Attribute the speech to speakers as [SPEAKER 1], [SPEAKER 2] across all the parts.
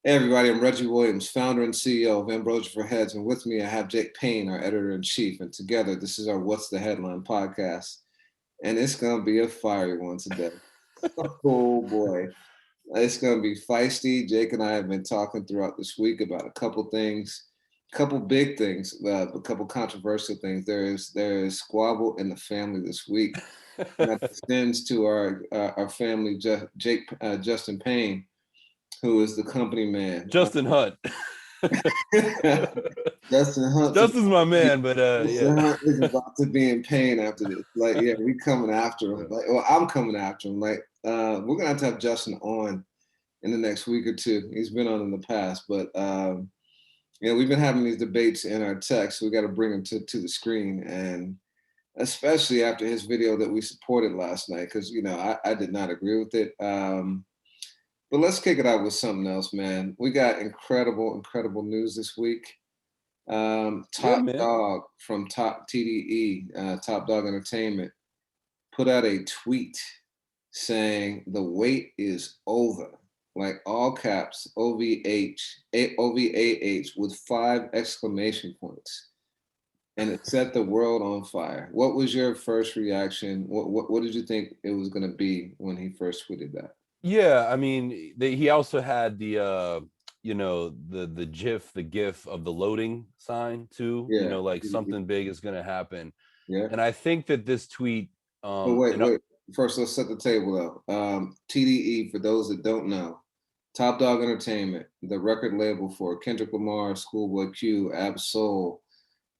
[SPEAKER 1] Hey everybody, I'm Reggie Williams, founder and CEO of Ambrosia for Heads, and with me I have Jake Payne, our editor-in-chief, and together this is our What's the Headline podcast, and it's going to be a fiery one today. Oh boy, it's going to be feisty. Jake and I have been talking throughout this week about a couple things, a couple big things, a couple controversial things. There is squabble in the family this week. That extends to our family, Justin Payne, who is the company man.
[SPEAKER 2] Justin Hunt.
[SPEAKER 1] Justin Hunt.
[SPEAKER 2] Justin's my man, but
[SPEAKER 1] Justin Hunt is about to be in pain after this. Like, yeah, we coming after him. Like, well, I'm coming after him. Like, we're gonna have to have Justin on in the next week or two. He's been on in the past, but we've been having these debates in our text. So we got to bring him to the screen, and especially after his video that we supported last night, because I did not agree with it. But let's kick it out with something else, man. We got incredible news this week. Top Dawg from Top TDE, Top Dawg Entertainment, put out a tweet saying the wait is over, like all caps, OVAH with 5 exclamation points. And it set the world on fire. What was your first reaction? What did you think it was going to be when he first tweeted that?
[SPEAKER 2] Yeah, I mean, he also had the the GIF of the loading sign too.
[SPEAKER 1] Yeah.
[SPEAKER 2] Like something big is gonna happen.
[SPEAKER 1] Yeah.
[SPEAKER 2] And I think that this tweet.
[SPEAKER 1] Wait. First, let's set the table though. TDE, for those that don't know, Top Dawg Entertainment, the record label for Kendrick Lamar, Schoolboy Q, Ab-Soul,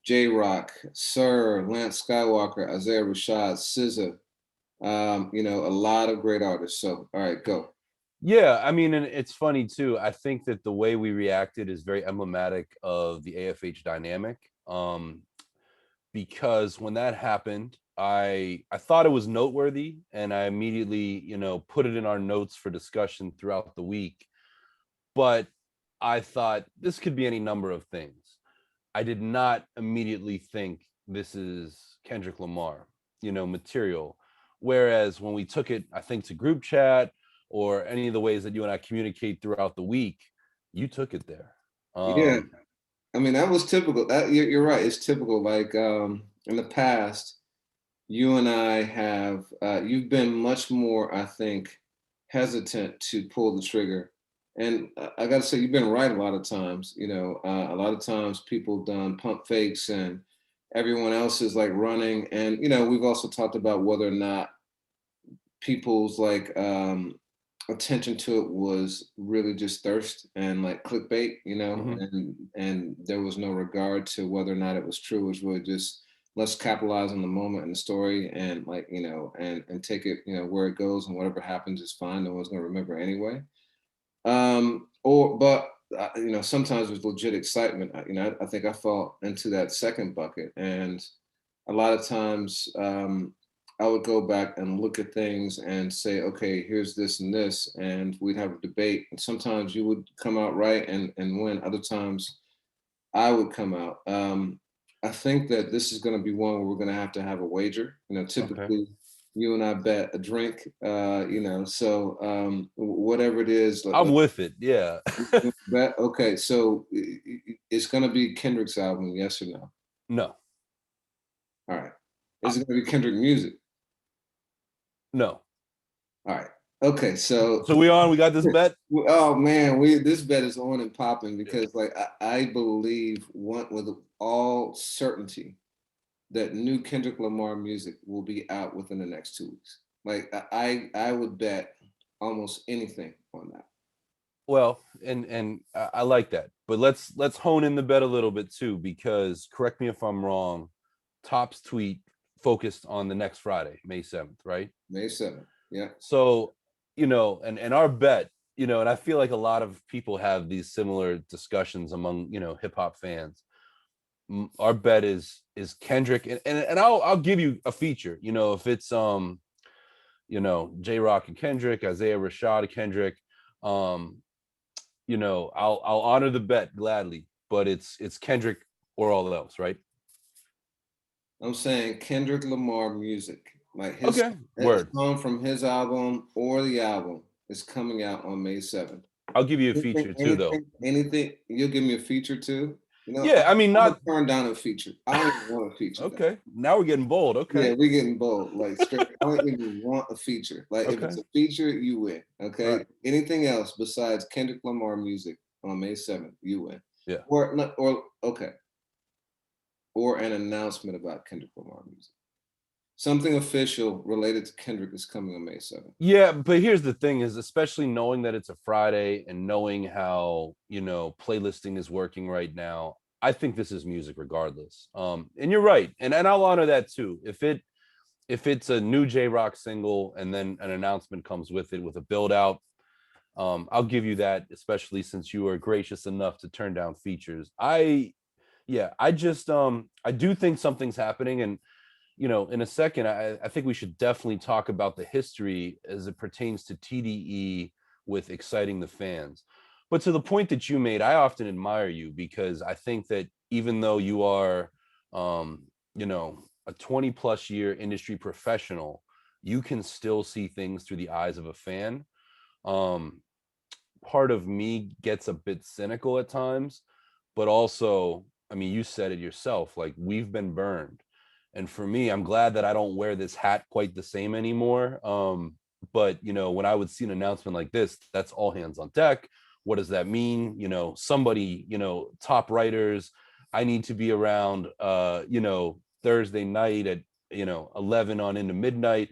[SPEAKER 1] J-Rock, Sir, Lance Skywalker, Isaiah Rashad, SZA. A lot of great artists. So, all right, go.
[SPEAKER 2] Yeah, I mean, and it's funny too. I think that the way we reacted is very emblematic of the AFH dynamic. Because when that happened, I thought it was noteworthy, and I immediately, put it in our notes for discussion throughout the week. But I thought this could be any number of things. I did not immediately think this is Kendrick Lamar, material. Whereas when we took it, I think, to group chat or any of the ways that you and I communicate throughout the week, you took it there.
[SPEAKER 1] Yeah, I mean, that was typical. You're right. It's typical. Like in the past, you and I have, you've been much more, I think, hesitant to pull the trigger. And I got to say, you've been right a lot of times. A lot of times people done pump fakes and everyone else is like running. And, we've also talked about whether or not people's like attention to it was really just thirst and like clickbait, and there was no regard to whether or not it was true. It was really just, let's capitalize on the moment and the story and like, and take it, where it goes, and whatever happens is fine. No one's going to remember anyway. Sometimes there's legit excitement. I think I fall into that second bucket, and a lot of times I would go back and look at things and say, okay, here's this and this, and we'd have a debate. And sometimes you would come out right and win. Other times I would come out. I think that this is going to be one where we're going to have a wager. Typically you and I bet a drink, so whatever it is.
[SPEAKER 2] I'm with it, yeah.
[SPEAKER 1] Bet. Okay, so it's going to be Kendrick's album, yes or no?
[SPEAKER 2] No.
[SPEAKER 1] All right. Is it going to be Kendrick music?
[SPEAKER 2] No.
[SPEAKER 1] All right. Okay. So
[SPEAKER 2] we got this bet?
[SPEAKER 1] Oh man, this bet is on and popping because I believe with all certainty that new Kendrick Lamar music will be out within the next 2 weeks. Like I would bet almost anything on that.
[SPEAKER 2] Well, and I like that, but let's hone in the bet a little bit too, because correct me if I'm wrong, Top's tweet focused on the next Friday, May 7th, right?
[SPEAKER 1] May 7th, yeah.
[SPEAKER 2] So, and our bet, and I feel like a lot of people have these similar discussions among, hip hop fans. Our bet is Kendrick, and I'll give you a feature, if it's J-Rock and Kendrick, Isaiah Rashad and Kendrick, I'll honor the bet gladly, but it's Kendrick or all else, right?
[SPEAKER 1] I'm saying Kendrick Lamar music, like
[SPEAKER 2] his
[SPEAKER 1] song from his album or the album is coming out on May 7th.
[SPEAKER 2] I'll give you a feature too, though.
[SPEAKER 1] Anything, you'll give me a feature too? You know,
[SPEAKER 2] Yeah, I mean,
[SPEAKER 1] I'm gonna
[SPEAKER 2] not
[SPEAKER 1] turn down a feature. I don't even want a feature. Guys.
[SPEAKER 2] okay. Now we're getting bold.
[SPEAKER 1] Yeah,
[SPEAKER 2] Okay,
[SPEAKER 1] we're getting bold. Like straight, I don't even want a feature. Like if
[SPEAKER 2] okay,
[SPEAKER 1] it's a feature, you win. Okay.
[SPEAKER 2] right.
[SPEAKER 1] Anything else besides Kendrick Lamar music on May 7th, you win.
[SPEAKER 2] Yeah.
[SPEAKER 1] Or okay. Or an announcement about Kendrick Lamar music. Something official related to Kendrick is coming on May 7th.
[SPEAKER 2] Yeah, but here's the thing is especially knowing that it's a Friday and knowing how, playlisting is working right now, I think this is music regardless. And you're right. And I'll honor that too. If it's a new J-Rock single and then an announcement comes with it with a build out, I'll give you that, especially since you were gracious enough to turn down features. I just I do think something's happening. And in a second, I think we should definitely talk about the history as it pertains to TDE with exciting the fans. But to the point that you made, I often admire you because I think that even though you are, a 20 plus year industry professional, you can still see things through the eyes of a fan. Um, Part of me gets a bit cynical at times, but also, I mean, you said it yourself, like we've been burned. And for me, I'm glad that I don't wear this hat quite the same anymore. But when I would see an announcement like this, that's all hands on deck. What does that mean? Somebody, top writers, I need to be around Thursday night at 11 on into midnight.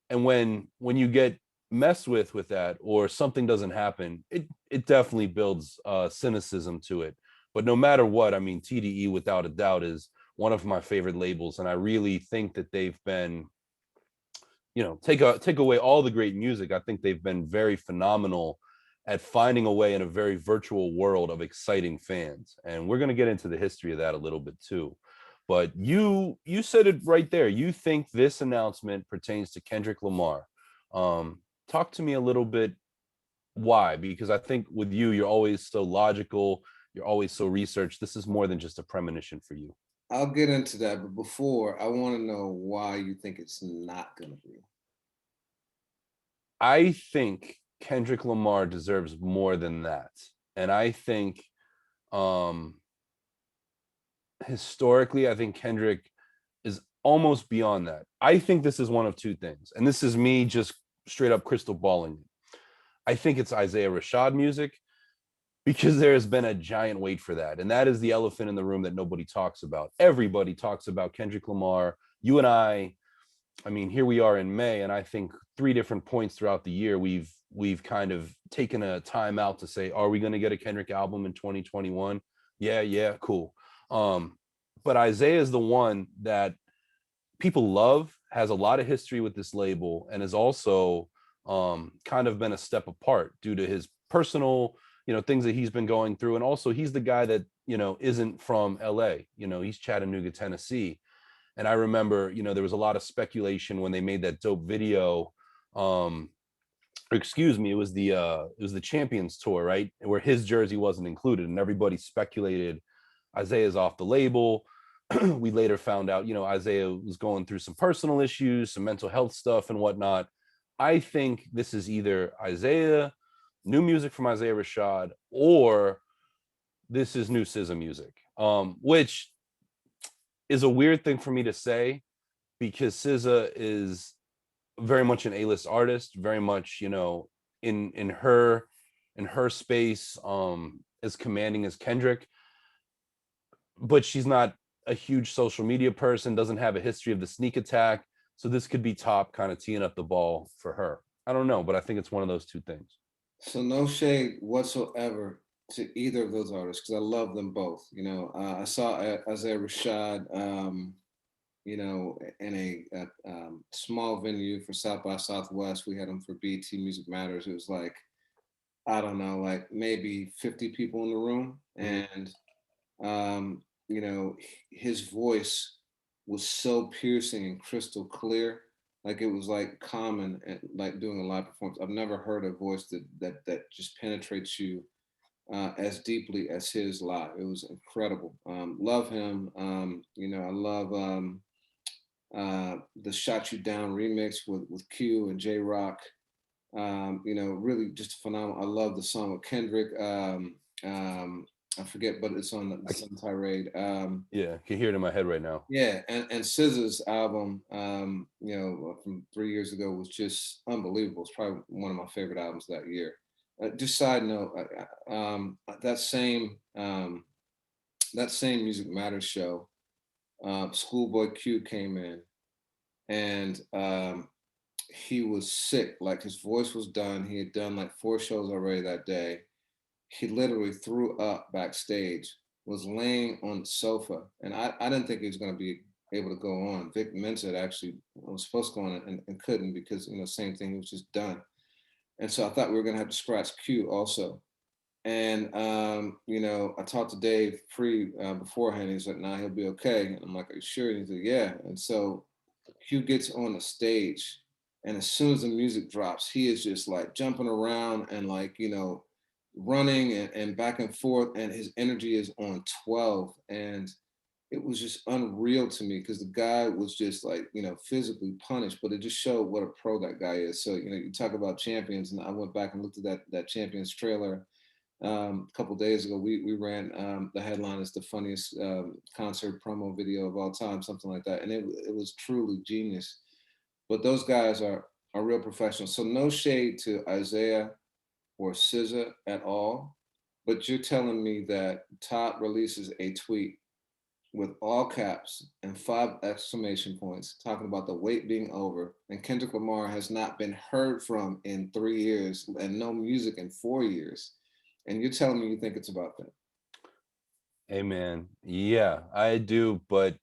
[SPEAKER 2] And when you get messed with that or something doesn't happen, it definitely builds cynicism to it. But no matter what, I mean, TDE without a doubt is one of my favorite labels, and I really think that they've been, take away all the great music, I think they've been very phenomenal at finding a way in a very virtual world of exciting fans. And we're going to get into the history of that a little bit too. But you said it right there. You think this announcement pertains to Kendrick Lamar. Talk to me a little bit why, because I think with you, you're always so logical, you're always so researched. This is more than just a premonition for you.
[SPEAKER 1] I'll get into that, but before, I want to know why you think it's not going to be.
[SPEAKER 2] I think Kendrick Lamar deserves more than that. And I think historically, I think Kendrick is almost beyond that. I think this is one of two things. And this is me just straight up crystal balling. I think it's Isaiah Rashad music because there has been a giant wait for that. And that is the elephant in the room that nobody talks about. Everybody talks about Kendrick Lamar. You and I mean, here we are in May, and I think 3 different points throughout the year, we've kind of taken a time out to say, are we going to get a Kendrick album in 2021? Yeah, cool. But Isaiah is the one that people love, has a lot of history with this label, and has also kind of been a step apart due to his personal, things that he's been going through. And also he's the guy that, isn't from LA, he's Chattanooga, Tennessee. And I remember, there was a lot of speculation when they made that dope video. Excuse me, it was the Champions Tour, right? Where his jersey wasn't included, and everybody speculated Isaiah's off the label. We later found out, Isaiah was going through some personal issues, some mental health stuff and whatnot. I think this is either Isaiah, new music from Isaiah Rashad, or this is new SZA music, which is a weird thing for me to say because SZA is very much an A-list artist, very much, in her space, as commanding as Kendrick, but she's not a huge social media person, doesn't have a history of the sneak attack. So this could be top kind of teeing up the ball for her. I don't know, but I think it's one of those two things.
[SPEAKER 1] So no shade whatsoever to either of those artists because I love them both. I saw Isaiah Rashad, in a small venue for South by Southwest. We had him for BT Music Matters. It was like, I don't know, like maybe 50 people in the room. And, his voice was so piercing and crystal clear. Like it was like common and like doing a live performance. I've never heard a voice that just penetrates you as deeply as his live. It was incredible. Love him. I love the Shot You Down remix with Q and J Rock. You know, really just phenomenal. I love the song with Kendrick. I forget, but it's on the Sun Tirade.
[SPEAKER 2] Yeah, I can hear it in my head right now.
[SPEAKER 1] Yeah, and SZA's album, you know, from 3 years ago was just unbelievable. It's probably one of my favorite albums that year. Just side note, that same Music Matters show, Schoolboy Q came in, and he was sick. Like his voice was done. He had done like 4 shows already that day. He literally threw up backstage, was laying on the sofa, and I didn't think he was going to be able to go on. Vic Mensa actually was supposed to go on and couldn't because, you know, same thing, he was just done. And so I thought we were going to have to scratch Q also. And, you know, I talked to Dave Free beforehand. He's like, nah, he'll be okay. And I'm like, are you sure? And he's like, yeah. And so Q gets on the stage, and as soon as the music drops, he is just like jumping around and like, you know, running and back and forth, and his energy is on 12. And it was just unreal to me because the guy was just like, you know, physically punished, but it just showed what a pro that guy is. So, you know, you talk about champions, and I went back and looked at that champions trailer a couple days ago. We ran the headline as the funniest concert promo video of all time, something like that, and it was truly genius. But those guys are real professionals. So no shade to Isaiah or SZA at all. But you're telling me that Top releases a tweet with all caps and 5 exclamation points talking about the wait being over, and Kendrick Lamar has not been heard from in 3 years and no music in 4 years. And you're telling me you think it's about that?
[SPEAKER 2] Hey man, yeah, I do, but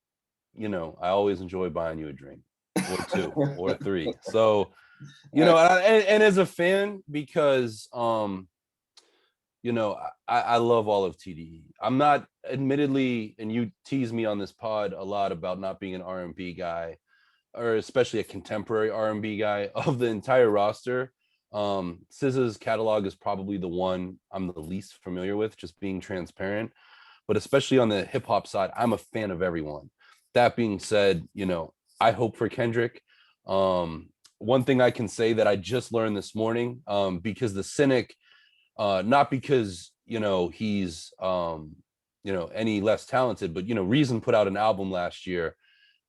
[SPEAKER 2] you know, I always enjoy buying you a drink or two or three. So, you know, and as a fan, because you know, I love all of TDE. I'm not, admittedly, and you tease me on this pod a lot about not being an R&B guy, or especially a contemporary R&B guy. Of the entire roster, SZA's catalog is probably the one I'm the least familiar with, just being transparent. But especially on the hip hop side, I'm a fan of everyone. That being said, you know, I hope for Kendrick. One thing I can say that I just learned this morning, because the Cynic, not because, you know, he's you know, any less talented, but you know, Reason put out an album last year,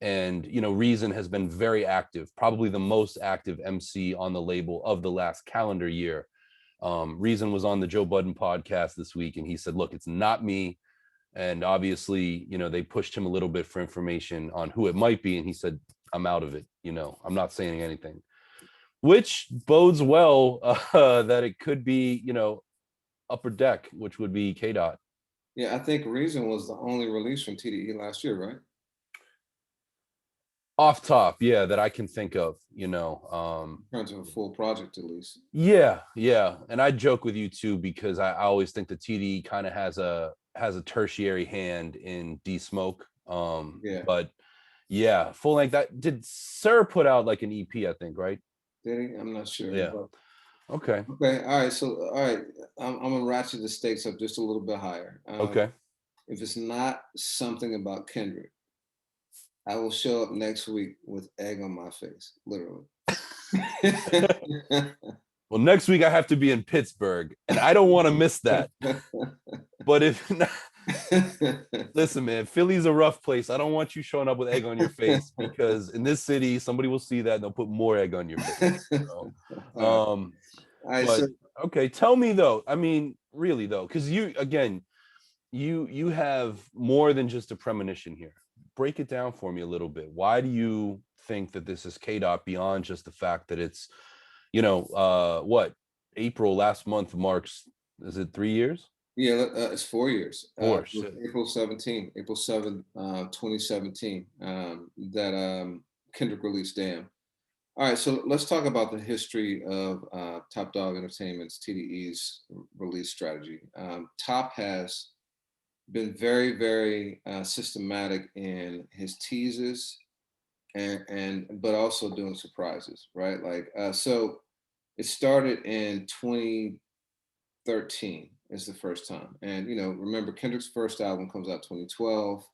[SPEAKER 2] and you know, Reason has been very active, probably the most active MC on the label of the last calendar year. Reason was on the Joe Budden podcast this week, and he said, look, it's not me. And obviously, you know, they pushed him a little bit for information on who it might be, and he said, I'm out of it. You know, I'm not saying anything, which bodes well that it could be, you know, Upper Deck, which would be K Dot.
[SPEAKER 1] Yeah, I think Reason was the only release from TDE last year, right?
[SPEAKER 2] Off top, yeah, that I can think of, you know.
[SPEAKER 1] In terms of a full project, at least.
[SPEAKER 2] Yeah, yeah. And I joke with you too, because I always think the TDE kind of has a tertiary hand in D Smoke.
[SPEAKER 1] Yeah.
[SPEAKER 2] But yeah, full length. That did Sir put out like an EP, I think, right?
[SPEAKER 1] Did he? I'm not sure.
[SPEAKER 2] Yeah.
[SPEAKER 1] But
[SPEAKER 2] Okay.
[SPEAKER 1] okay. All right. So, all right. I'm gonna ratchet the stakes up just a little bit higher.
[SPEAKER 2] Okay.
[SPEAKER 1] If it's not something about Kendrick, I will show up next week with egg on my face, literally.
[SPEAKER 2] Well, next week I have to be in Pittsburgh, and I don't want to miss that. But if not, listen, man, Philly's a rough place. I don't want you showing up with egg on your face, because in this city, somebody will see that and they'll put more egg on your face. So,
[SPEAKER 1] right,
[SPEAKER 2] but
[SPEAKER 1] so,
[SPEAKER 2] okay, tell me though. I mean, really though, because you again, you have more than just a premonition here. Break it down for me a little bit. Why do you think that this is K Dot beyond just the fact that it's, you know, what, April last month marks, is it 3 years?
[SPEAKER 1] yeah, it's 4 years.
[SPEAKER 2] 4 shit.
[SPEAKER 1] April 17, April 7th, 2017, that Kendrick released Damn. All right, so let's talk about the history of Top Dawg Entertainment's TDE's release strategy. Top has been very, very systematic in his teases and but also doing surprises, right? Like so, it started in 2013 is the first time, and you know, remember Kendrick's first album comes out 2012.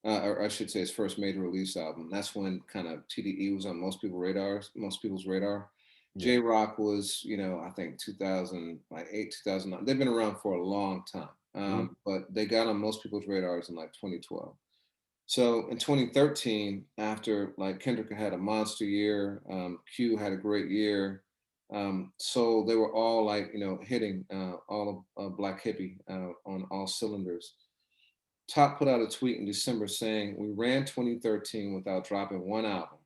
[SPEAKER 1] Or I should say his first major release album. That's when kind of TDE was on most people's radar.
[SPEAKER 2] Yeah.
[SPEAKER 1] J-Rock was, I think 2008, 2009. They've been around for a long time, but they got on most people's radars in like 2012. So in 2013, after like Kendrick had a monster year, Q had a great year, so they were all like, hitting all of Black Hippie on all cylinders. Top put out a tweet in December saying, "We ran 2013 without dropping one album,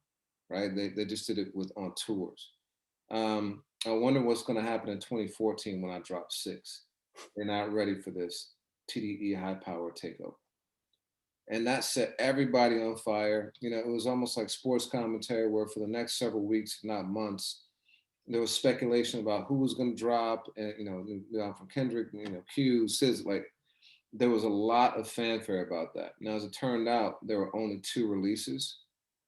[SPEAKER 1] right? They just did it with on tours. I wonder what's going to happen in 2014 when I drop six. They're not ready for this TDE high power takeover." And that set everybody on fire. It was almost like sports commentary where for the next several weeks, if not months, there was speculation about who was going to drop, and from Kendrick, Q, SZA, like there was a lot of fanfare about that. Now, as it turned out, there were only two releases,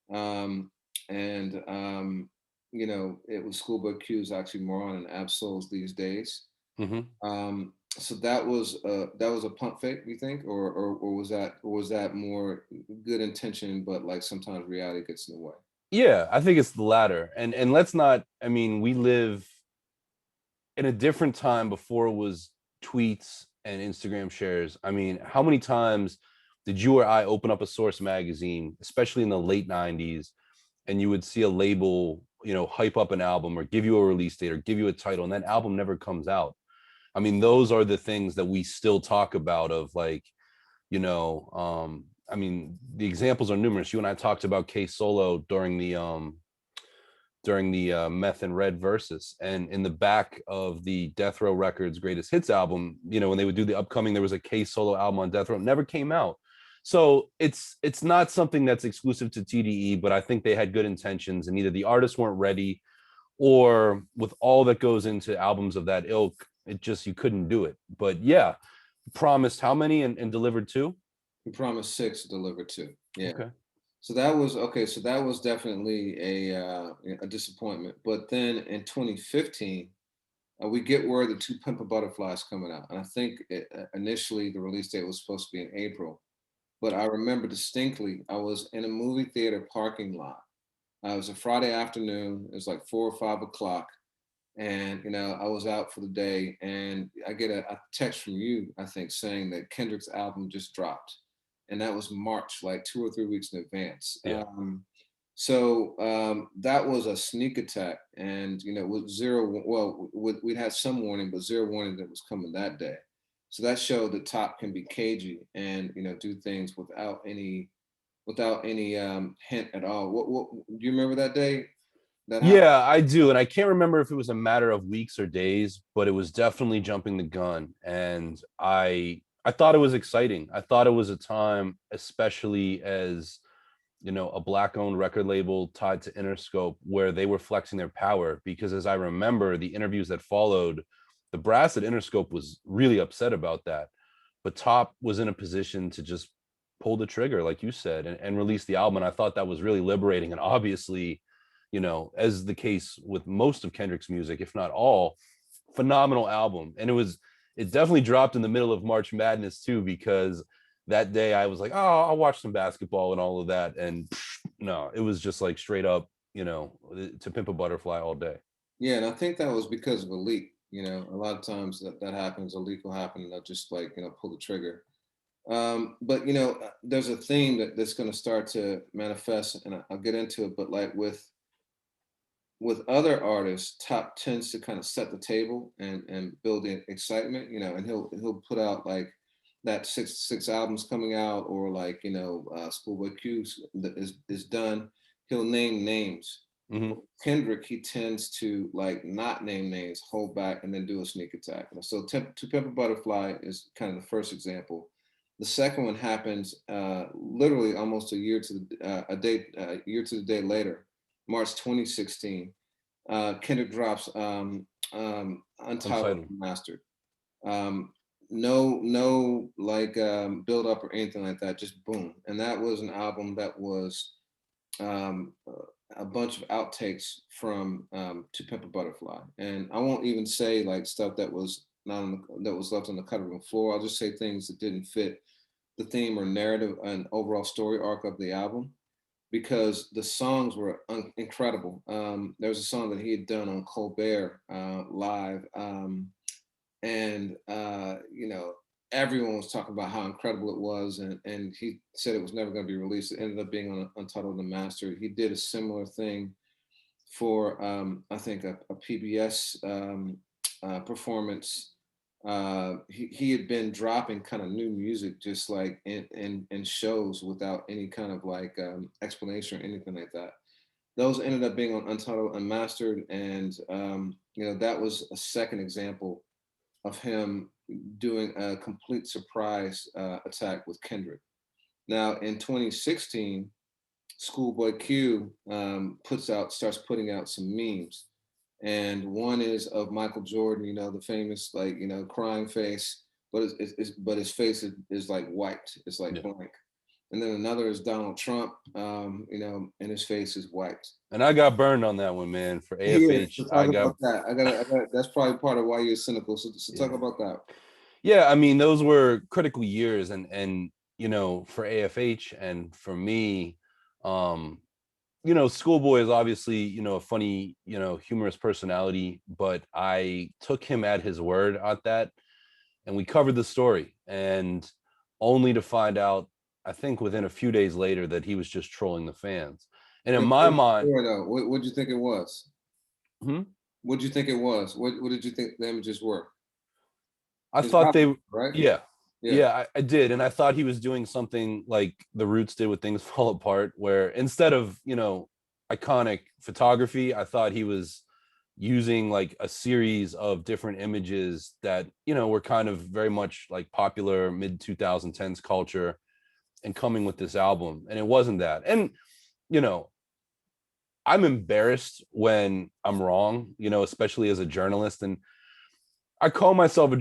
[SPEAKER 1] and it was Schoolboy Q's Oxymoron and Absols these days. So that was a pump fake, you think, or was that more good intention, but like sometimes reality gets in the way?
[SPEAKER 2] Yeah, I think it's the latter. And let's not, I mean, we live in a different time before it was tweets and Instagram shares. I mean, how many times did you or I open up a Source magazine, especially in the late 90s, and you would see a label, hype up an album or give you a release date or give you a title, and that album never comes out? I mean, those are the things that we still talk about of like, I mean, the examples are numerous. You and I talked about K Solo during the Meth and Red versus, and in the back of the Death Row Records Greatest Hits album, when they would do the upcoming, there was a K Solo album on Death Row, never came out. So it's not something that's exclusive to TDE, but I think they had good intentions, and either the artists weren't ready, or with all that goes into albums of that ilk, it just, you couldn't do it. But yeah, promised how many and delivered two?
[SPEAKER 1] He promised six, delivered two. Yeah.
[SPEAKER 2] Okay.
[SPEAKER 1] So that was okay. So that was definitely a disappointment. But then in 2015, we get word the Two Pimple Butterflies coming out, and I think initially the release date was supposed to be in April. But I remember distinctly, I was in a movie theater parking lot. It was a Friday afternoon. It was like 4 or 5 o'clock, and I was out for the day, and I get a text from you, I think, saying that Kendrick's album just dropped, and that was March, like 2 or 3 weeks in advance.
[SPEAKER 2] Yeah.
[SPEAKER 1] That was a sneak attack, and with zero, well, we'd had some warning, but zero warning that it was coming that day. So that showed that Top can be cagey and do things without any hint at all. What do you remember that day? That happened?
[SPEAKER 2] Yeah, I do. And I can't remember if it was a matter of weeks or days, but it was definitely jumping the gun. And I thought it was exciting. I thought it was a time, especially as, a Black owned record label tied to Interscope, where they were flexing their power. Because as I remember the interviews that followed, the brass at Interscope was really upset about that. But Top was in a position to just pull the trigger, like you said, and release the album. And I thought that was really liberating. And obviously, as the case with most of Kendrick's music, if not all, phenomenal album. And it definitely dropped in the middle of March Madness too, because that day I was like, oh, I'll watch some basketball and all of that. And no, it was just like straight up, To Pimp a Butterfly all day.
[SPEAKER 1] Yeah, and I think that was because of a leak. A lot of times that happens, a leak will happen, and they'll just like pull the trigger. But there's a theme that's going to start to manifest, and I'll get into it. But like with other artists, Top tends to kind of set the table and build in excitement, and he'll put out like that six albums coming out, or like Schoolboy Q is done. He'll name names.
[SPEAKER 2] Mm-hmm.
[SPEAKER 1] Kendrick, he tends to like not name names, hold back, and then do a sneak attack. So To Pimp a Butterfly is kind of the first example. The second one happens literally almost a year to the day later, March 2016. Kendrick drops Untitled Mastered. No like build up or anything like that, just boom. And that was an album that was a bunch of outtakes from To Pimp a Butterfly. And I won't even say like stuff that was that was left on the cutting room floor. I'll just say things that didn't fit the theme or narrative and overall story arc of the album. because the songs were incredible. There was a song that he had done on Colbert live, and you know, everyone was talking about how incredible it was, and he said it was never going to be released. It ended up being on Untitled Unmastered. He did a similar thing for I think a PBS performance. He had been dropping kind of new music just like in shows without any kind of like explanation or anything like that. Those ended up being on Untitled Unmastered, and you know, that was a second example of him doing a complete surprise attack with Kendrick. Now in 2016, Schoolboy Q starts putting out some memes, and one is of Michael Jordan, you know, the famous like, you know, crying face, but but his face is like wiped, it's like blank. And then another is Donald Trump, you know, and his face is wiped.
[SPEAKER 2] And I got burned on that one, man. For
[SPEAKER 1] Yeah,
[SPEAKER 2] AFH,
[SPEAKER 1] so talk about that. I got. That's probably part of why you're cynical. So talk about that.
[SPEAKER 2] Yeah, I mean, those were critical years, and you know, for AFH and for me, um, you know, Schoolboy is obviously, you know, a funny, you know, humorous personality, but I took him at his word at that, and we covered the story, and only to find out, I think within a few days later, that he was just trolling the fans. And in my mind,
[SPEAKER 1] what did you think it was? What did you think it was? What did you think the images were?
[SPEAKER 2] I thought they,
[SPEAKER 1] right?
[SPEAKER 2] Yeah, I did. And I thought he was doing something like the Roots did with Things Fall Apart, where instead of, you know, iconic photography, I thought he was using like a series of different images that, you know, were kind of very much like popular mid 2010s culture and coming with this album. And it wasn't that. And, you know, I'm embarrassed when I'm wrong, you know, especially as a journalist. And I call myself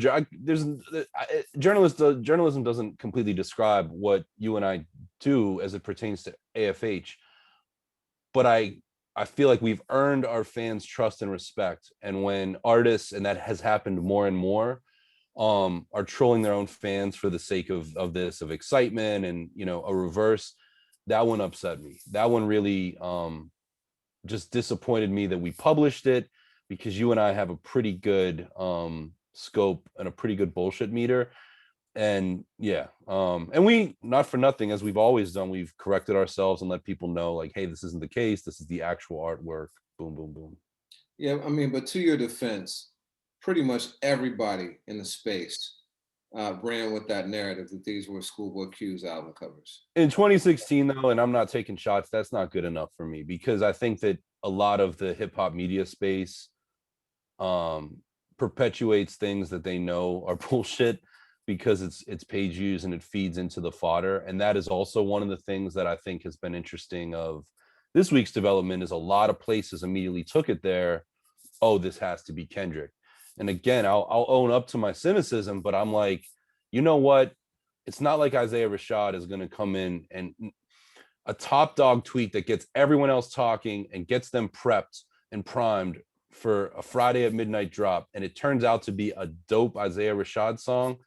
[SPEAKER 2] journalism doesn't completely describe what you and I do as it pertains to AFH, but I feel like we've earned our fans' trust and respect. And when artists, and that has happened more and more, are trolling their own fans for the sake of excitement and, you know, a reverse, that one upset me. That one really just disappointed me that we published it, because you and I have a pretty good scope and a pretty good bullshit meter. And and we, not for nothing, as we've always done, we've corrected ourselves and let people know, like, hey, this isn't the case, this is the actual artwork, boom boom boom.
[SPEAKER 1] Yeah, I mean, but to your defense, pretty much everybody in the space ran with that narrative that these were Schoolboy Q's album covers.
[SPEAKER 2] In 2016 though, and I'm not taking shots, that's not good enough for me, because I think that a lot of the hip-hop media space perpetuates things that they know are bullshit, because it's page views and it feeds into the fodder. And that is also one of the things that I think has been interesting of this week's development, is a lot of places immediately took it there. Oh, this has to be Kendrick. And again, I'll own up to my cynicism, but I'm like, you know what? It's not like Isaiah Rashad is going to come in and a top dog tweet that gets everyone else talking and gets them prepped and primed for a Friday at midnight drop, and it turns out to be a dope Isaiah Rashad song.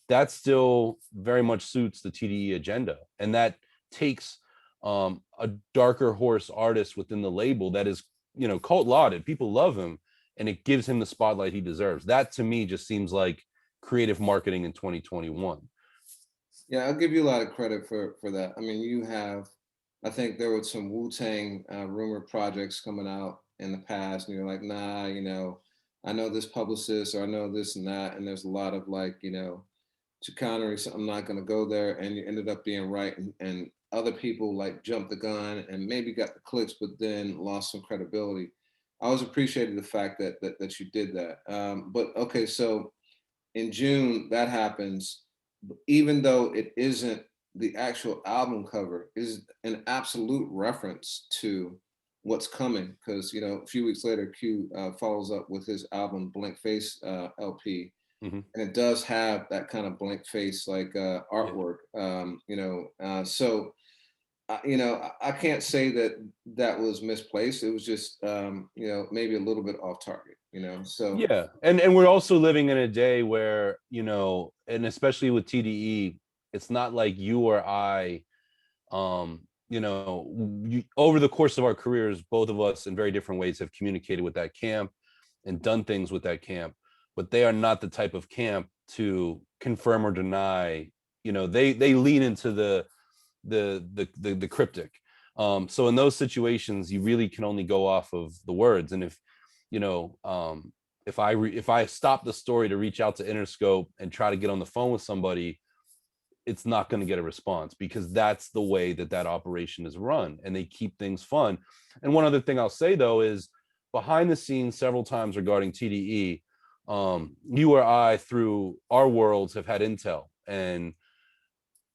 [SPEAKER 2] That still very much suits the TDE agenda, and that takes a darker horse artist within the label that is, you know, cult lauded, people love him, and it gives him the spotlight he deserves. That to me just seems like creative marketing in 2021.
[SPEAKER 1] Yeah, I'll give you a lot of credit for that. I mean, you have, I think there were some Wu-Tang rumored projects coming out in the past, and you're like, nah, you know, I know this publicist, or I know this and that, and there's a lot of like, you know, chicanery, so I'm not going to go there, and you ended up being right, and other people like jumped the gun and maybe got the clicks, but then lost some credibility. I always appreciated the fact that you did that. But okay, so in June that happens, even though it isn't the actual album cover, is an absolute reference to what's coming, because you know, a few weeks later Q follows up with his album Blank Face LP. Mm-hmm. And it does have that kind of blank face like artwork. You know, so you know, I can't say that that was misplaced. It was just you know, maybe a little bit off target, you know. So
[SPEAKER 2] yeah, and we're also living in a day where, you know, and especially with TDE, it's not like you or I over the course of our careers, both of us in very different ways have communicated with that camp and done things with that camp, but they are not the type of camp to confirm or deny. They lean into the cryptic. So in those situations, you really can only go off of the words. And if I stop the story to reach out to Interscope and try to get on the phone with somebody, it's not going to get a response, because that's the way that operation is run, and they keep things fun. And one other thing I'll say, though, is behind the scenes several times regarding TDE, you or I, through our worlds, have had intel, and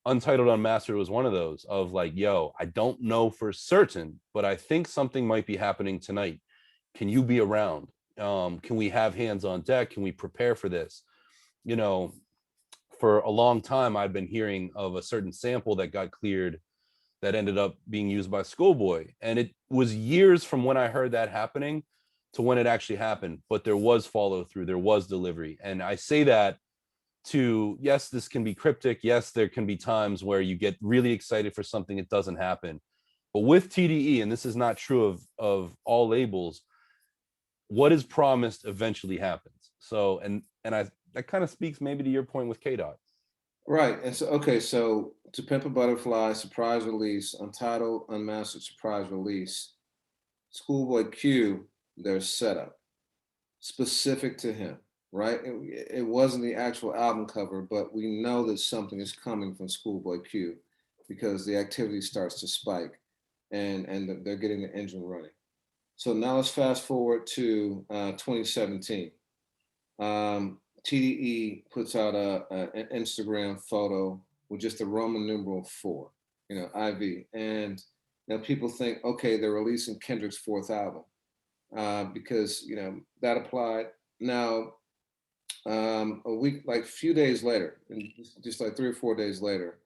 [SPEAKER 2] Untitled Unmastered was one of those, of like, yo, I don't know for certain, but I think something might be happening tonight. Can you be around? Can we have hands on deck? Can we prepare for this? For a long time, I've been hearing of a certain sample that got cleared that ended up being used by Schoolboy. And it was years from when I heard that happening to when it actually happened. But there was follow through, there was delivery. And I say that to, yes, this can be cryptic. Yes, there can be times where you get really excited for something, it doesn't happen. But with TDE, and this is not true of all labels, what is promised eventually happens. So, and that kind of speaks maybe to your point with K-Dot.
[SPEAKER 1] Right. And so To Pimp a Butterfly, surprise release, Untitled Unmastered, surprise release, Schoolboy Q, their setup, specific to him, right? It wasn't the actual album cover, but we know that something is coming from Schoolboy Q because the activity starts to spike and they're getting the engine running. So now let's fast forward to 2017. TDE puts out an Instagram photo with just the Roman numeral 4, IV. And now people think, okay, they're releasing Kendrick's 4th album because, that applied. Now, few days later, just like 3 or 4 days later,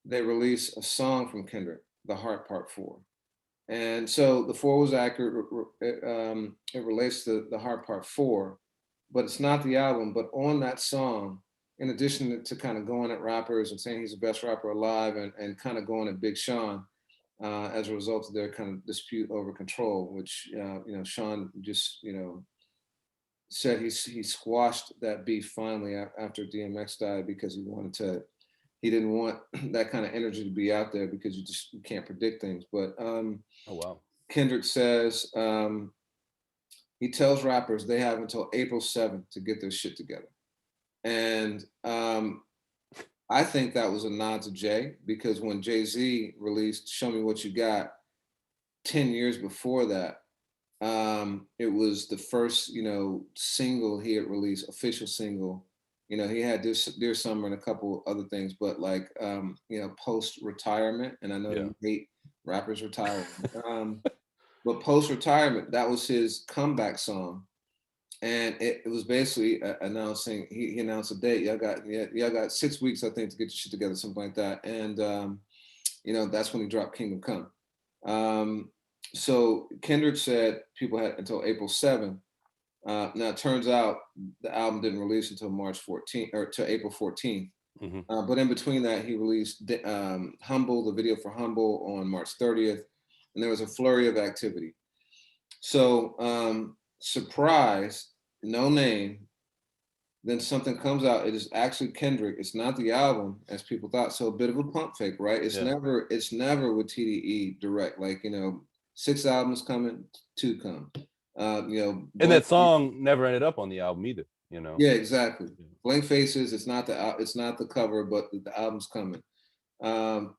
[SPEAKER 1] they release a song from Kendrick, The Heart Part 4. And so the 4 was accurate. It relates to The Heart Part 4, but it's not the album. But on that song, in addition to kind of going at rappers and saying he's the best rapper alive and kind of going at Big Sean as a result of their kind of dispute over control, which, Sean just, said he squashed that beef finally after DMX died because he didn't want that kind of energy to be out there because you can't predict things. But
[SPEAKER 2] oh, wow.
[SPEAKER 1] Kendrick says, he tells rappers they have until April 7th to get their shit together. And I think that was a nod to Jay, because when Jay-Z released Show Me What You Got 10 years before that, it was the first, single he had released, official single. He had Dear Summer and a couple other things, but post-retirement, and I know you hate rappers retiring, but post-retirement, that was his comeback song. And it was basically announcing, he announced a date. Y'all got 6 weeks, I think, to get your shit together, something like that. And, that's when he dropped Kingdom Come. So Kendrick said people had until April 7th. Now it turns out the album didn't release until March 14th or to April 14th. Mm-hmm. But in between that, he released Humble, the video for Humble, on March 30th. And there was a flurry of activity. So surprise, no name, then something comes out. It is actually Kendrick. It's not the album as people thought. So a bit of a pump fake, right? It's never with TDE direct. 6 albums coming, 2 come.
[SPEAKER 2] And that song never ended up on the album either.
[SPEAKER 1] Yeah, exactly. Blank Faces. It's not the cover, but the album's coming. To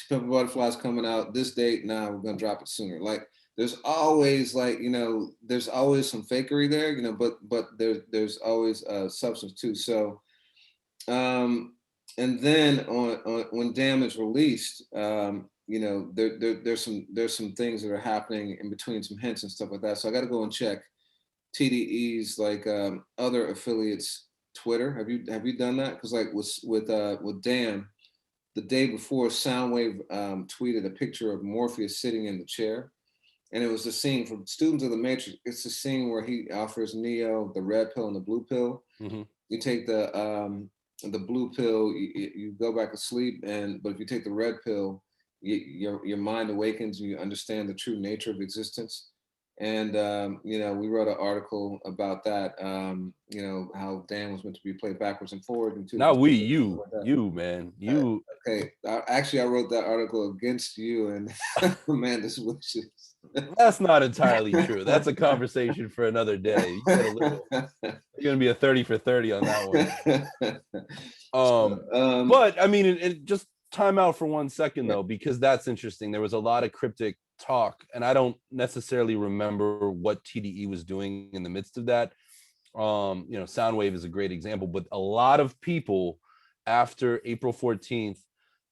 [SPEAKER 1] Pimp a Butterfly's coming out this date. Now we're gonna drop it sooner. There's always there's always some fakery there, but there's always substance too. So, and then on when Damn is released, there's some things that are happening in between, some hints and stuff like that. So I got to go and check TDE's other affiliates' Twitter. Have you done that? Because with Damn, the day before, Soundwave tweeted a picture of Morpheus sitting in the chair. And it was the scene from Students of the Matrix. It's the scene where he offers Neo the red pill and the blue pill. Mm-hmm. You take the blue pill, you go back to sleep, but if you take the red pill, your mind awakens and you understand the true nature of existence. And you know, we wrote an article about that. You know, how Dan was meant to be played backwards and forward, and
[SPEAKER 2] Not
[SPEAKER 1] Tupac.
[SPEAKER 2] we, you, man, you.
[SPEAKER 1] Okay, actually, I wrote that article against you and Amanda's wishes.
[SPEAKER 2] That's not entirely true. That's a conversation for another day. You get a little. You're gonna be a 30 for 30 on that one. But I mean, it just time out for 1 second though, because that's interesting. There was a lot of cryptic talk, and I don't necessarily remember what TDE was doing in the midst of that. You know, Soundwave is a great example, but a lot of people after April 14th,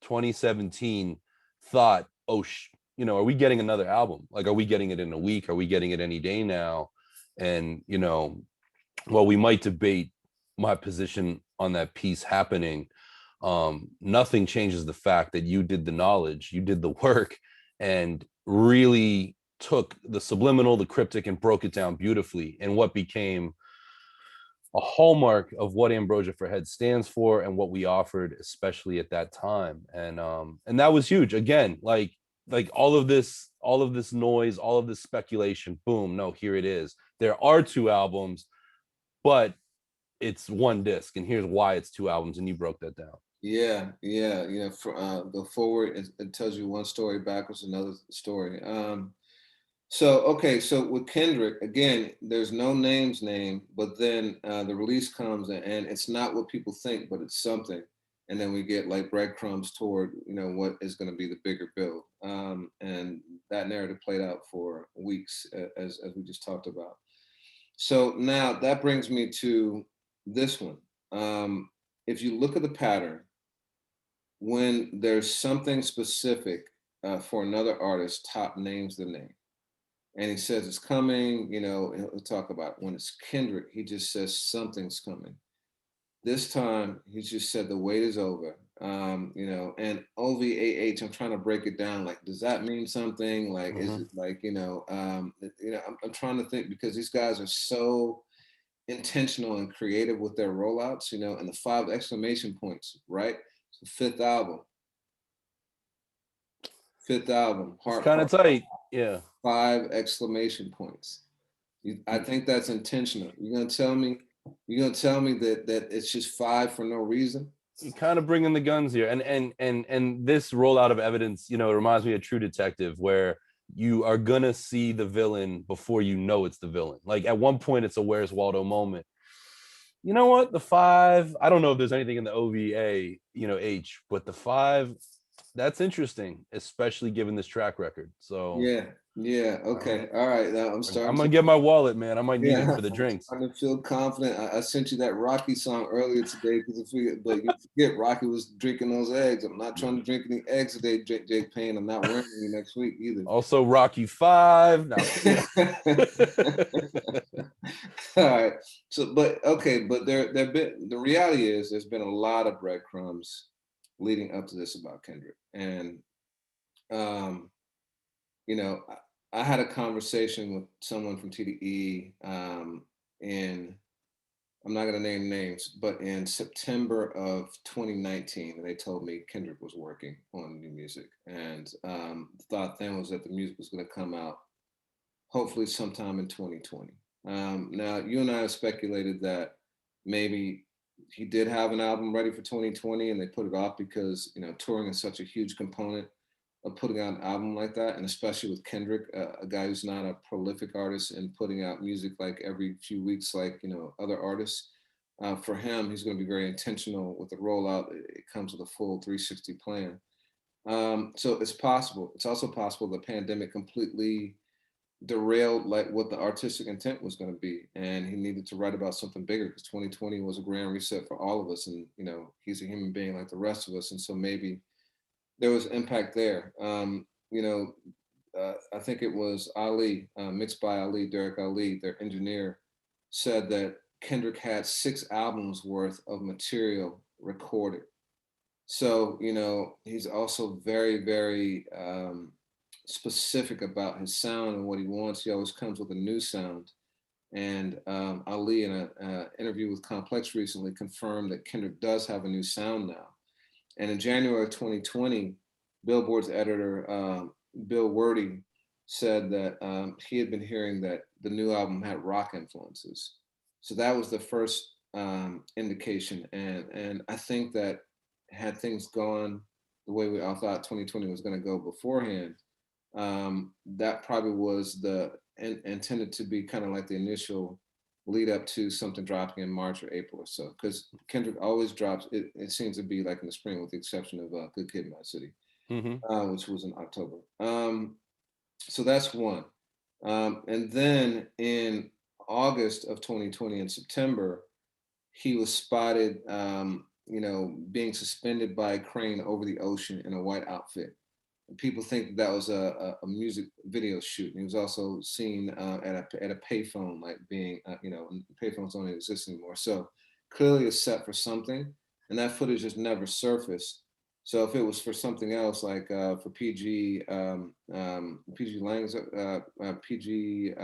[SPEAKER 2] 2017 thought, oh, you know, are we getting another album? Like, are we getting it in a week? Are we getting it any day now? And, you know, well, we might debate my position on that piece happening. Nothing changes the fact that you did the knowledge, you did the work, and really took the subliminal, the cryptic, and broke it down beautifully in what became a hallmark of what Ambrosia for Head stands for and what we offered, especially at that time. And that was huge. Again, like all of this noise, all of this speculation, boom, no, here it is. There are 2 albums, but it's 1 disc, and here's why it's 2 albums, and you broke that down.
[SPEAKER 1] Yeah, yeah, you know, for the forward, it tells you one story, backwards another story. So okay, so with Kendrick, again, there's no names named, but then the release comes and it's not what people think, but it's something, and then we get like breadcrumbs toward, you know, what is going to be the bigger build, and that narrative played out for weeks, as we just talked about. So now that brings me to this one. If you look at the pattern, when there's something specific for another artist, Top names the name. And he says it's coming, you know, he'll talk about when it's Kendrick, he just says something's coming. This time, he just said the wait is over. You know, and OVAH, I'm trying to break it down. Like, does that mean something? Like, is it like, I'm trying to think, because these guys are so intentional and creative with their rollouts, you know, and the 5 exclamation points, right? So fifth album,
[SPEAKER 2] It's kind of tight. Yeah.
[SPEAKER 1] 5 exclamation points. I think that's intentional. You're gonna tell me that it's just 5 for no reason?
[SPEAKER 2] You're kind of bringing the guns here, and this rollout of evidence, you know, it reminds me of True Detective, where you are gonna see the villain before you know it's the villain. Like at one point, it's a Where's Waldo moment. You know what? The 5. I don't know if there's anything in the OVA, you know, H, but the 5. That's interesting, especially given this track record. So
[SPEAKER 1] yeah, okay, all right. Now I'm
[SPEAKER 2] gonna get my wallet, man. I might need
[SPEAKER 1] yeah,
[SPEAKER 2] it for the drinks.
[SPEAKER 1] I'm starting to feel confident. I sent you that Rocky song earlier today, but you forget Rocky was drinking those eggs. I'm not trying to drink any eggs today, Jake Payne. I'm not wearing any next week either.
[SPEAKER 2] Also, Rocky 5. Now,
[SPEAKER 1] all right. So, but okay, but the reality is there's been a lot of breadcrumbs leading up to this about Kendrick, and you know, I had a conversation with someone from TDE in, I'm not going to name names, but in September of 2019, and they told me Kendrick was working on new music, and the thought then was that the music was going to come out hopefully sometime in 2020. Now, you and I have speculated that maybe he did have an album ready for 2020 and they put it off because, you know, touring is such a huge component of putting out an album like that, and especially with Kendrick, a guy who's not a prolific artist and putting out music like every few weeks, like, you know, other artists. For him, he's going to be very intentional with the rollout. It comes with a full 360 plan. So it's possible. It's also possible the pandemic completely derailed like what the artistic intent was going to be, and he needed to write about something bigger, because 2020 was a grand reset for all of us, and you know, he's a human being like the rest of us, and so maybe there was impact there. You know, I think it was Ali, mixed by Ali, Derek Ali, their engineer, said that Kendrick had 6 albums worth of material recorded. So, you know, he's also very, very specific about his sound and what he wants. He always comes with a new sound. And Ali, in an interview with Complex recently, confirmed that Kendrick does have a new sound now. And in January of 2020, Billboard's editor, Bill Werde, said that he had been hearing that the new album had rock influences. So that was the first indication. And I think that had things gone the way we all thought 2020 was going to go beforehand, that probably was intended to be kind of like the initial lead up to something dropping in March or April or so. Because Kendrick always drops, it seems to be like in the spring, with the exception of Good Kid, Mad City, which was in October. So that's one. And then in August of 2020, in September, he was spotted, being suspended by a crane over the ocean in a white outfit. And people think that was a music video shoot. And he was also seen at a payphone, like being, payphones don't exist anymore. So clearly a set for something, and that footage just never surfaced. So if it was for something else, like for PG, PG Lang's, PG,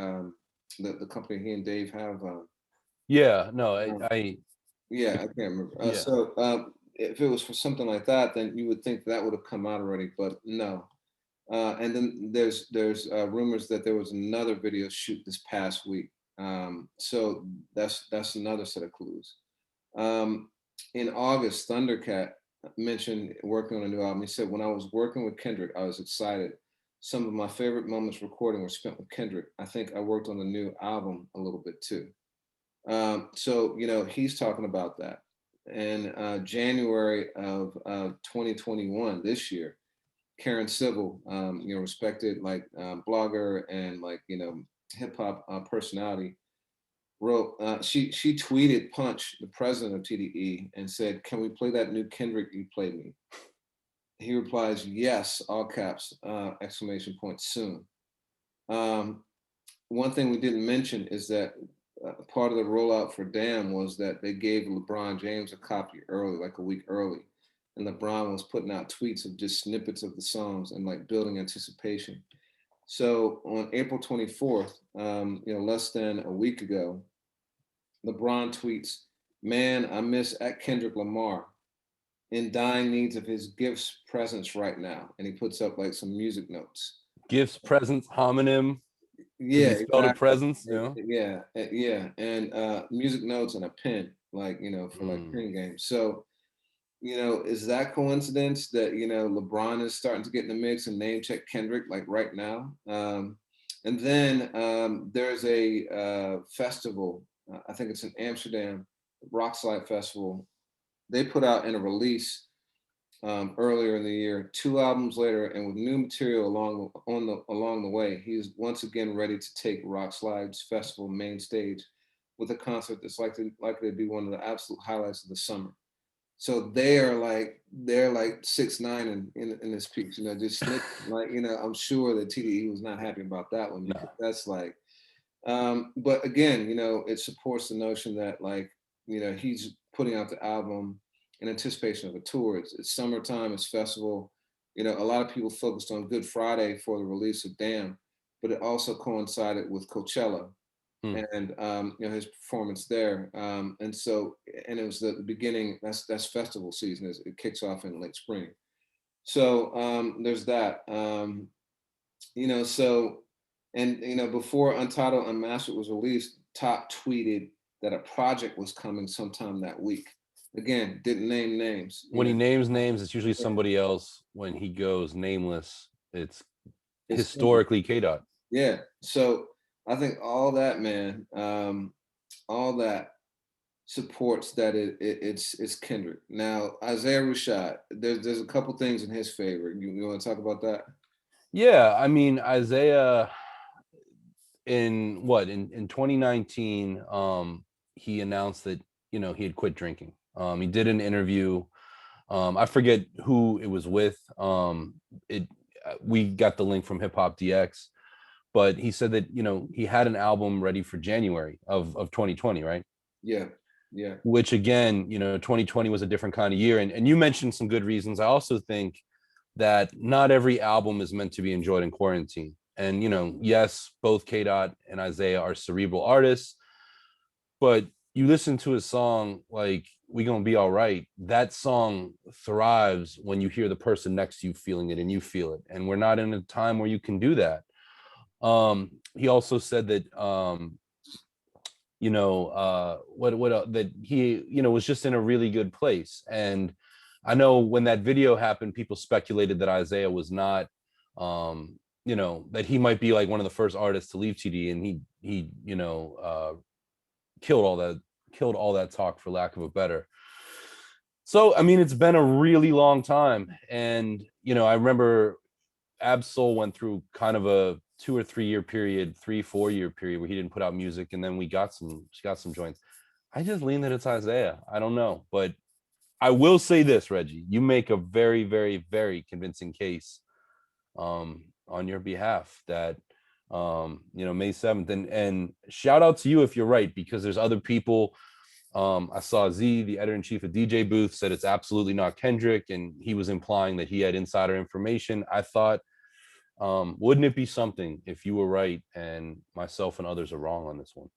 [SPEAKER 1] the company he and Dave have.
[SPEAKER 2] Yeah, no,
[SPEAKER 1] Yeah, I can't remember.
[SPEAKER 2] Yeah.
[SPEAKER 1] So if it was for something like that, then you would think that would have come out already, but no. And then there's rumors that there was another video shoot this past week. So that's another set of clues. In August, Thundercat mentioned working on a new album. He said, "When I was working with Kendrick, I was excited. Some of my favorite moments recording were spent with Kendrick. I think I worked on the new album a little bit too." So he's talking about that. In January of 2021, this year, Karen Civil, respected like blogger and like hip hop personality, wrote. She tweeted Punch, the president of TDE, and said, "Can we play that new Kendrick you played me?" He replies, "Yes," all caps, exclamation point, soon. One thing we didn't mention is that part of the rollout for Damn was that they gave LeBron James a copy early, like a week early. And LeBron was putting out tweets of just snippets of the songs and like building anticipation. So on April 24th, less than a week ago, LeBron tweets, "Man, I miss at Kendrick Lamar, in dying needs of his gifts presence right now." And he puts up like some music notes.
[SPEAKER 2] Gifts, presents, homonym.
[SPEAKER 1] Yeah,
[SPEAKER 2] spelled a
[SPEAKER 1] exactly.
[SPEAKER 2] presence,
[SPEAKER 1] Yeah, and music notes and a pen, like for like pen games. So, is that coincidence that LeBron is starting to get in the mix and name check Kendrick like right now? And then there's a festival. I think it's in Amsterdam, Rockslide Festival. They put out in a release earlier in the year, 2 albums later, and with new material along the way, he's once again ready to take Rockslide's festival main stage with a concert that's likely to be one of the absolute highlights of the summer. So they're like 6ix9ine in this piece, just like I'm sure that TDE was not happy about that one.
[SPEAKER 2] No.
[SPEAKER 1] That's like, but again, it supports the notion that like he's putting out the album in anticipation of a tour. It's summertime, it's festival. A lot of people focused on Good Friday for the release of Damn, but it also coincided with Coachella and his performance there. And it was the beginning. That's festival season. It kicks off in late spring. So there's that. Before Untitled Unmastered was released, Top tweeted that a project was coming sometime that week. Again, didn't name names.
[SPEAKER 2] When he names names, it's usually somebody else. When he goes nameless, it's historically K-Dot.
[SPEAKER 1] Yeah. So I think all that, man, all that supports that it's Kendrick. Now, Isaiah Rashad, there's a couple things in his favor. You want to talk about that?
[SPEAKER 2] Yeah, I mean, Isaiah in 2019, he announced that he had quit drinking. He did an interview. I forget who it was with. We got the link from Hip Hop DX, but he said that he had an album ready for January of 2020, right?
[SPEAKER 1] Yeah.
[SPEAKER 2] Which again, 2020 was a different kind of year, and you mentioned some good reasons. I also think that not every album is meant to be enjoyed in quarantine. And yes, both K-Dot and Isaiah are cerebral artists, but you listen to a song like "We Gonna Be All Right," that song thrives when you hear the person next to you feeling it and you feel it. And we're not in a time where you can do that. He also said that that he, was just in a really good place. And I know when that video happened, people speculated that Isaiah was not, that he might be like one of the first artists to leave TDE, and he killed all that talk, for lack of a better. So I mean, it's been a really long time, and I remember Absol went through kind of a 2 or 3 year period, 3-4 year period where he didn't put out music, and then we got some joints. I just lean that it's Isaiah. I don't know, but I will say this, Reggie, you make a very, very, very convincing case on your behalf that May 7th, and shout out to you if you're right, because there's other people. I saw Z, the editor-in-chief of DJ Booth, said it's absolutely not Kendrick, and he was implying that he had insider information. I thought, wouldn't it be something if you were right and myself and others are wrong on this one?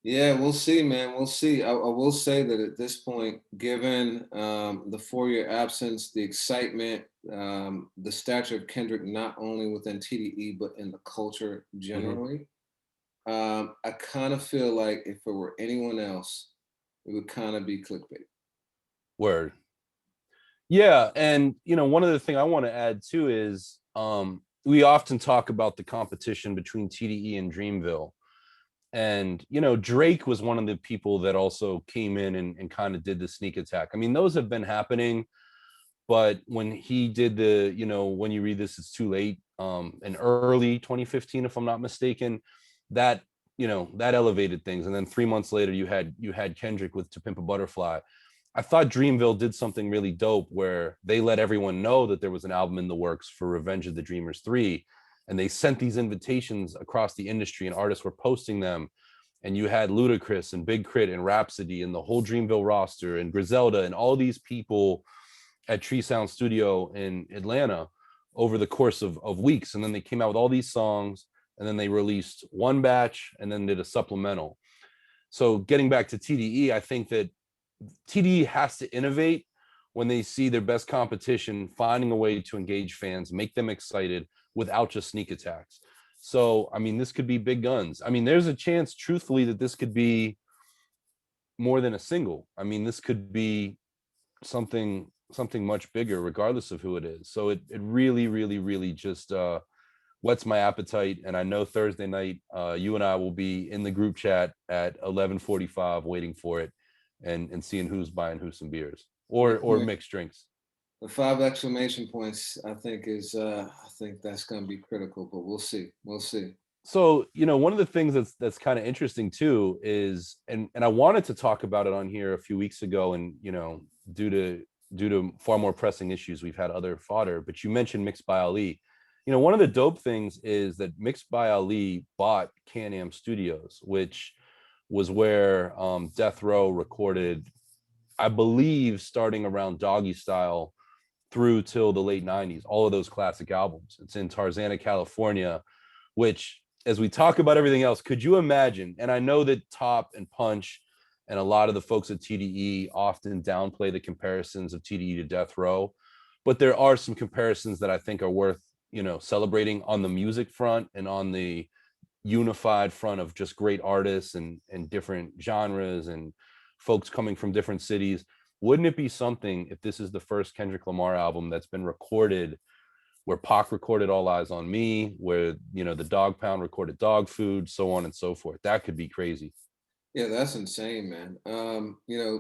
[SPEAKER 1] Yeah, we'll see, man. We'll see. I will say that at this point, given the 4-year absence, the excitement, the stature of Kendrick, not only within TDE, but in the culture generally, I kind of feel like if it were anyone else, it would kind of be clickbait.
[SPEAKER 2] Word. Yeah, and one other thing I want to add too is we often talk about the competition between TDE and Dreamville. And Drake was one of the people that also came in and kind of did the sneak attack. I mean, those have been happening, but when he did the, when you read this, it's too late, in early 2015, if I'm not mistaken, that that elevated things. And then 3 months later, you had Kendrick with To Pimp a Butterfly. I thought Dreamville did something really dope where they let everyone know that there was an album in the works for Revenge of the Dreamers 3. And they sent these invitations across the industry, and artists were posting them. And you had Ludacris and Big Crit and Rhapsody and the whole Dreamville roster and Griselda and all these people at Tree Sound Studio in Atlanta over the course of weeks. And then they came out with all these songs, and then they released one batch and then did a supplemental. So getting back to TDE, I think that TDE has to innovate when they see their best competition finding a way to engage fans, make them excited without just sneak attacks. So, I mean, this could be big guns. I mean, there's a chance, truthfully, that this could be more than a single. I mean, this could be something much bigger, regardless of who it is. So it really, really, really just whets my appetite. And I know Thursday night, you and I will be in the group chat at 11:45 waiting for it and seeing who's buying who some beers or mixed drinks.
[SPEAKER 1] The 5 exclamation points, I think that's going to be critical, but we'll see. We'll see.
[SPEAKER 2] So, one of the things that's kind of interesting too is, and I wanted to talk about it on here a few weeks ago, and due to far more pressing issues, we've had other fodder, but you mentioned Mixed by Ali. One of the dope things is that Mixed by Ali bought Can-Am Studios, which was where Death Row recorded, I believe, starting around Doggy Style through till the late 90s, all of those classic albums. It's in Tarzana, California, which, as we talk about everything else, could you imagine? And I know that Top and Punch and a lot of the folks at TDE often downplay the comparisons of TDE to Death Row, but there are some comparisons that I think are worth, celebrating on the music front and on the unified front of just great artists and different genres and folks coming from different cities. Wouldn't it be something if this is the first Kendrick Lamar album that's been recorded where Pac recorded All Eyes on Me, where the Dog Pound recorded Dog Food, so on and so forth? That could be crazy.
[SPEAKER 1] Yeah, that's insane, man.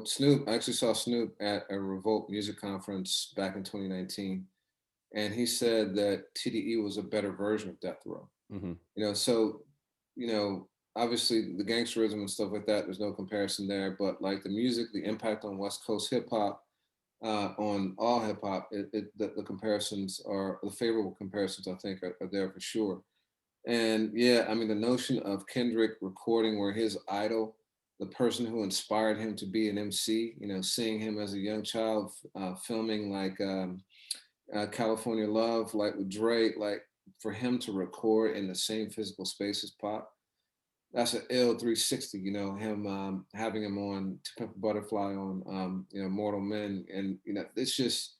[SPEAKER 1] Snoop, I actually saw Snoop at a Revolt music conference back in 2019, and he said that TDE was a better version of Death Row. So obviously the gangsterism and stuff like that, there's no comparison there, but like the music, the impact on West Coast hip hop, on all hip hop, the comparisons are the favorable comparisons, I think, are there for sure. And yeah, I mean, the notion of Kendrick recording where his idol, the person who inspired him to be an MC, seeing him as a young child, filming like California Love, like with Dre, like for him to record in the same physical space as Pop, that's an ill 360, you know, him having him on To Pimp a Butterfly on you know, Mortal Men, and you know, it's just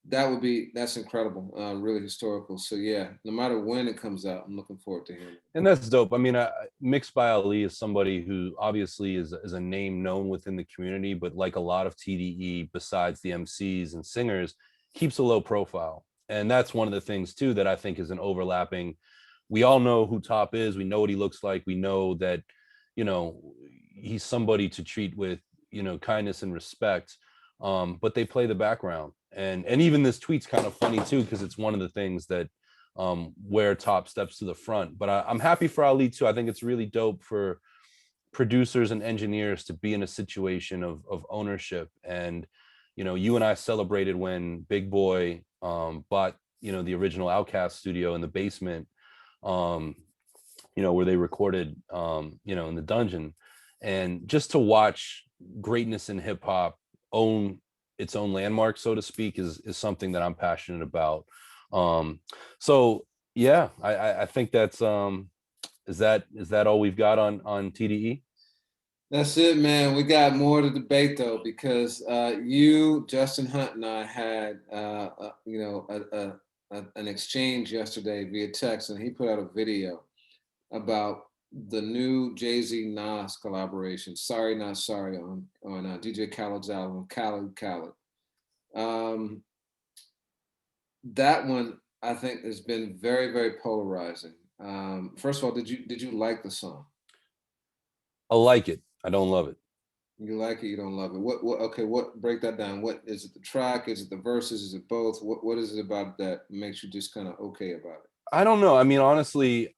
[SPEAKER 1] that's incredible, really historical. So yeah, no matter when it comes out, I'm looking forward to hearing it.
[SPEAKER 2] And that's dope. I mean, Mixed by Ali is somebody who obviously is a name known within the community, but like a lot of TDE, besides the MCs and singers, keeps a low profile. And that's one of the things too that I think is an overlapping. We all know who Top is. We know what he looks like. We know that, you know, he's somebody to treat with, you know, kindness and respect. But they play the background. And even this tweet's kind of funny too, because it's one of the things that where Top steps to the front. But I'm happy for Ali too. I think it's really dope for producers and engineers to be in a situation of ownership. And you know, you and I celebrated when Big Boy bought, you know, the original Outcast studio in the basement, um, you know, where they recorded, you know, in the dungeon. And just to watch greatness in hip hop own its own landmark, so to speak, is something that I'm passionate about. Um, so yeah, I think that's is that all we've got on TDE?
[SPEAKER 1] That's it, man. We got more to debate though, because you, Justin Hunt, and I had you know, an exchange yesterday via text, and he put out a video about the new Jay-Z Nas collaboration, Sorry Not Sorry, on DJ Khaled's album, Khaled. Um, that one I think has been very, very polarizing. First of all, did you like the song?
[SPEAKER 2] I like it. I don't love it.
[SPEAKER 1] You like it, you don't love it. What okay, what break that down. What is it, the track? Is it the verses? Is it both? What is it about that makes you just kind of okay about it?
[SPEAKER 2] I don't know. I mean, honestly,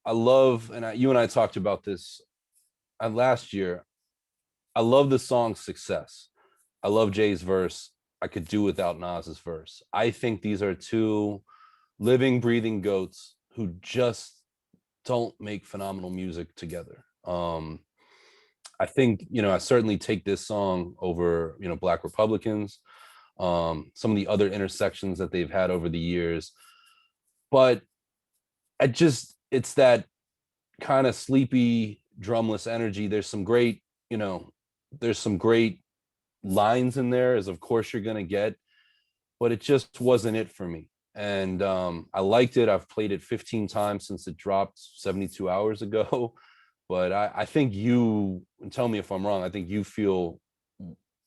[SPEAKER 2] I love, and you and I talked about this last year. I love the song Success. I love Jay's verse. I could do without Nas's verse. I think these are two living, breathing goats who just don't make phenomenal music together. I think, you know, I certainly take this song over, you know, Black Republicans, some of the other intersections that they've had over the years. But it's that kind of sleepy, drumless energy. There's some great, you know, there's some great lines in there, as of course you're going to get, but it just wasn't it for me. And I liked it. I've played it 15 times since it dropped 72 hours ago. But I think you, and tell me if I'm wrong, I think you feel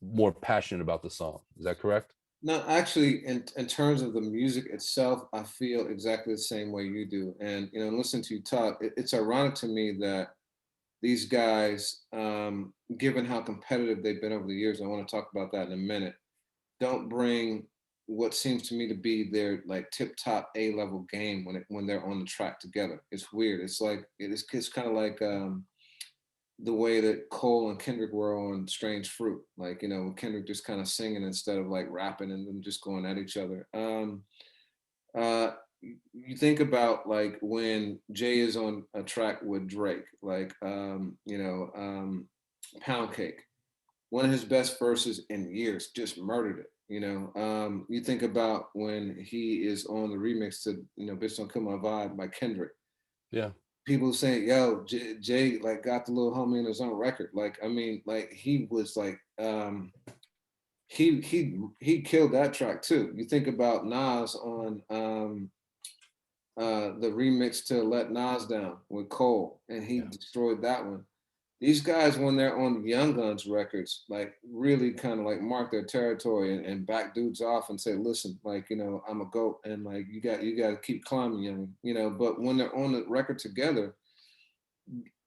[SPEAKER 2] more passionate about the song. Is that correct?
[SPEAKER 1] No, actually, in terms of the music itself, I feel exactly the same way you do. And you know, listening to you talk, it's ironic to me that these guys, given how competitive they've been over the years, I want to talk about that in a minute, don't bring what seems to me to be their like tip top A level game when they're on the track together. It's weird. It's like it's kind of like the way that Cole and Kendrick were on Strange Fruit. Like, you know, Kendrick just kind of singing instead of like rapping and them just going at each other. Uh, you think about like when Jay is on a track with Drake, like you know, Pound Cake, one of his best verses in years, just murdered it. You know, you think about when he is on the remix to, you know, "Bitch Don't Kill My Vibe" by Kendrick.
[SPEAKER 2] Yeah.
[SPEAKER 1] People saying, "Yo, Jay like got the little homie in his own record." Like, I mean, like he was like, he killed that track too. You think about Nas on the remix to "Let Nas Down" with Cole, and he
[SPEAKER 2] Yeah.
[SPEAKER 1] destroyed that one. These guys, when they're on Young Guns records, like really kind of like mark their territory and back dudes off and say, "Listen, like, you know, I'm a goat, and like you got to keep climbing, young," you know. But when they're on the record together,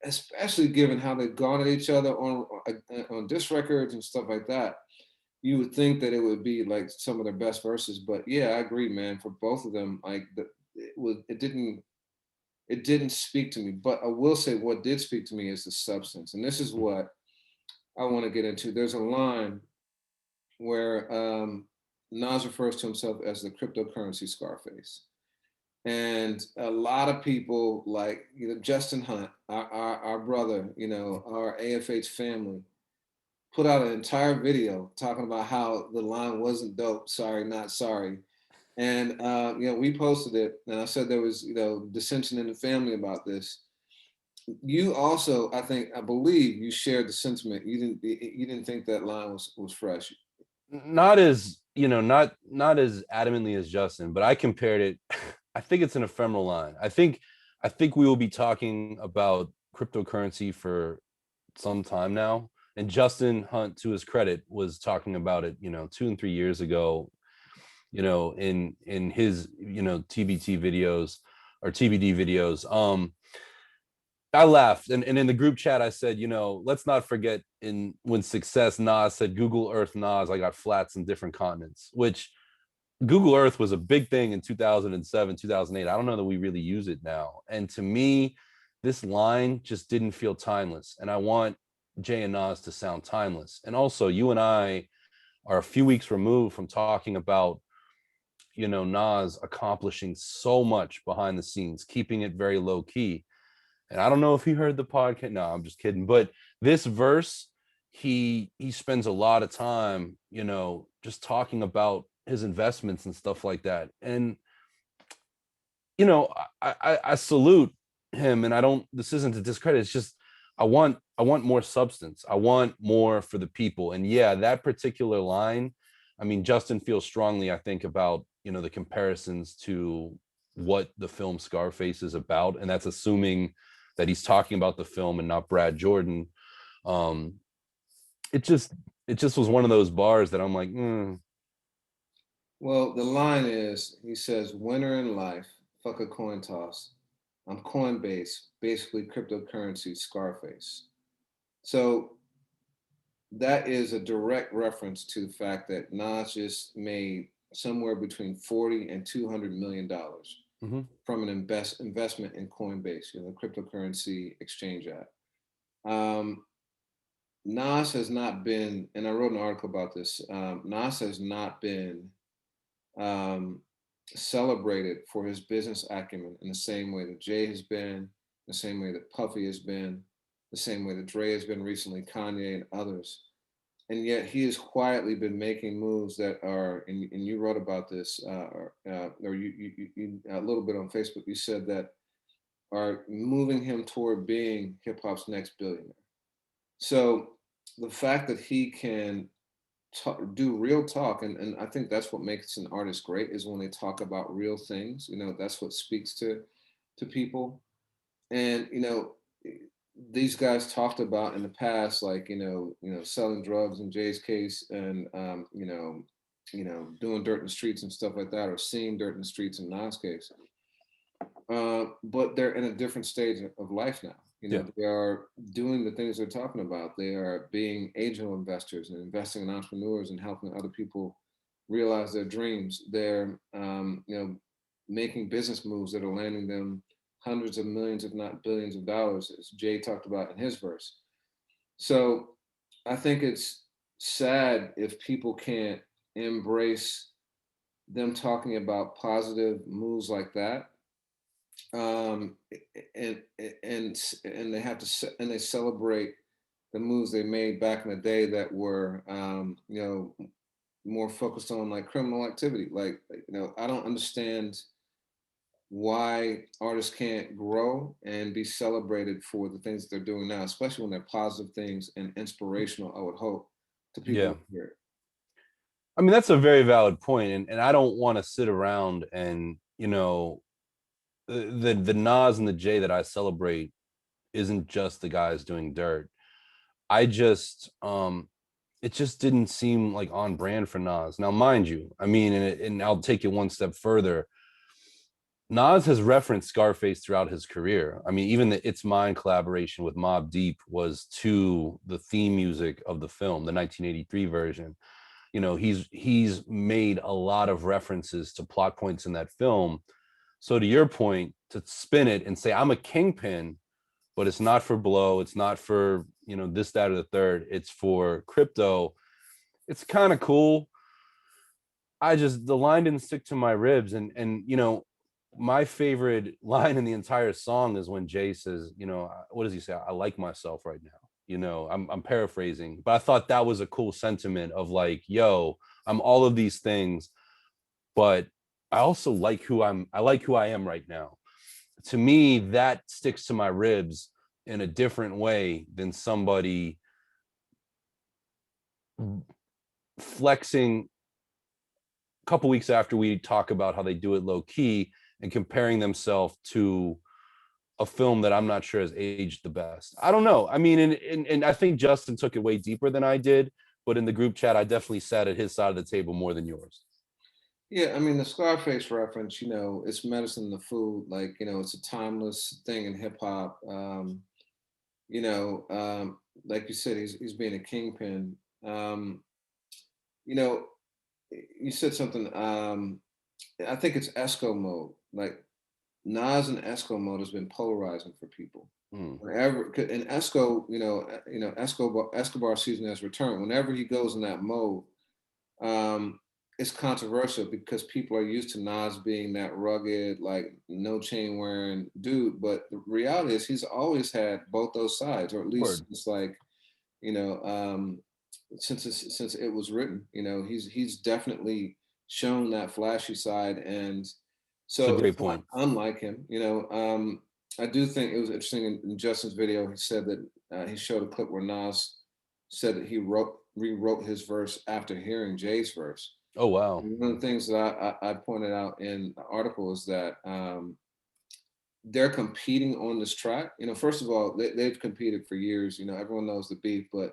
[SPEAKER 1] especially given how they've gone at each other on diss records and stuff like that, you would think that it would be like some of their best verses. But yeah, I agree, man. For both of them, like it didn't speak to me. But I will say what did speak to me is the substance, and this is what I want to get into. There's a line where Nas refers to himself as the cryptocurrency Scarface. And a lot of people, like, you know, Justin Hunt, our brother, you know, our AFH family, put out an entire video talking about how the line wasn't dope, sorry, not sorry. And, you know, we posted it, and I said there was, you know, dissension in the family about this. You also, I believe you shared the sentiment. You didn't think that line was fresh.
[SPEAKER 2] Not as, not as adamantly as Justin, but I compared it. I think it's an ephemeral line. I think we will be talking about cryptocurrency for some time now. And Justin Hunt, to his credit, was talking about it, 2 and 3 years ago, in his, TBT videos or TBD videos. I laughed, and in the group chat I said, let's not forget when Success Nas said Google Earth Nas, I got flats in different continents, which Google Earth was a big thing in 2007, 2008. I don't know that we really use it now. And to me, this line just didn't feel timeless. And I want Jay and Nas to sound timeless. And also, you and I are a few weeks removed from talking about, Nas accomplishing so much behind the scenes, keeping it very low key. And I don't know if he heard the podcast. No, I'm just kidding. But this verse, he spends a lot of time, just talking about his investments and stuff like that. And I salute him, and I don't. This isn't to discredit. It's just I want more substance. I want more for the people. And yeah, that particular line. I mean, Justin feels strongly, I think, about the comparisons to what the film Scarface is about, and that's assuming that he's talking about the film and not Brad Jordan. Um, it just it just was one of those bars that I'm like,
[SPEAKER 1] Well, the line is, he says, winner in life, fuck a coin toss. I'm Coinbase, basically cryptocurrency Scarface. So that is a direct reference to the fact that Nas just made somewhere between 40 and $200 million
[SPEAKER 2] mhm.
[SPEAKER 1] from an investment in Coinbase, the cryptocurrency exchange app. Um, Nas has not been, and I wrote an article about this. Nas has not been um, celebrated for his business acumen in the same way that Jay has been, the same way that Puffy has been, the same way that Dre has been recently, Kanye and others. And yet he has quietly been making moves that are, and you wrote about this, or you a little bit on Facebook. You said that are moving him toward being hip hop's next billionaire. So the fact that he can do real talk, and I think that's what makes an artist great is when they talk about real things. That's what speaks to people. And these guys talked about in the past, like selling drugs in Jay's case, and doing dirt in the streets and stuff like that, or seeing dirt in the streets in Nas case. But they're in a different stage of life now.
[SPEAKER 2] Yeah.
[SPEAKER 1] They are doing the things they're talking about. They are being angel investors and investing in entrepreneurs and helping other people realize their dreams. They're, making business moves that are landing them hundreds of millions, if not billions of dollars, as Jay talked about in his verse. So I think it's sad if people can't embrace them talking about positive moves like that, um, and and they have to they celebrate the moves they made back in the day that were more focused on like criminal activity. Like I don't understand why artists can't grow and be celebrated for the things that they're doing now, especially when they're positive things and inspirational. I would hope to people
[SPEAKER 2] Yeah.
[SPEAKER 1] who hear it.
[SPEAKER 2] I mean, that's a very valid point, and I don't want to sit around and the Nas and the Jay that I celebrate isn't just the guys doing dirt. I just it just didn't seem like on brand for Nas. Now, mind you, I mean, and I'll take it one step further. Nas has referenced Scarface throughout his career. I mean, even the It's Mine collaboration with Mobb Deep was to the theme music of the film, the 1983 version. He's made a lot of references to plot points in that film. So to your point, to spin it and say I'm a kingpin, but it's not for blow, it's not for this, that, or the third, it's for crypto. It's kind of cool. The line didn't stick to my ribs, and my favorite line in the entire song is when Jay says, what does he say? I like myself right now. I'm paraphrasing, but I thought that was a cool sentiment of like, yo, I'm all of these things, but I also like I like who I am right now. To me, that sticks to my ribs in a different way than somebody flexing a couple weeks after we talk about how they do it low key and comparing themselves to a film that I'm not sure has aged the best. I don't know. I mean, and I think Justin took it way deeper than I did, but in the group chat, I definitely sat at his side of the table more than yours.
[SPEAKER 1] Yeah, I mean the Scarface reference, it's medicine to food. Like, it's a timeless thing in hip hop. You know, like you said, he's being a kingpin. You know, you said something. I think it's Esco mode. Like Nas and Esco mode has been polarizing for people. Whenever and Esco, Escobar season has returned. Whenever he goes in that mode, um, it's controversial because people are used to Nas being that rugged, like no chain wearing dude. But the reality is he's always had both those sides, or at least
[SPEAKER 2] Word.
[SPEAKER 1] it's like, you know, since it was written, he's definitely shown that flashy side, and
[SPEAKER 2] It's a
[SPEAKER 1] so
[SPEAKER 2] great
[SPEAKER 1] it's not
[SPEAKER 2] point.
[SPEAKER 1] unlike him. I do think it was interesting in Justin's video. He said that he showed a clip where Nas said that he rewrote his verse after hearing Jay's verse.
[SPEAKER 2] Oh, wow.
[SPEAKER 1] And one of the things that I pointed out in the article is that they're competing on this track. First of all, they've competed for years. Everyone knows the beef, but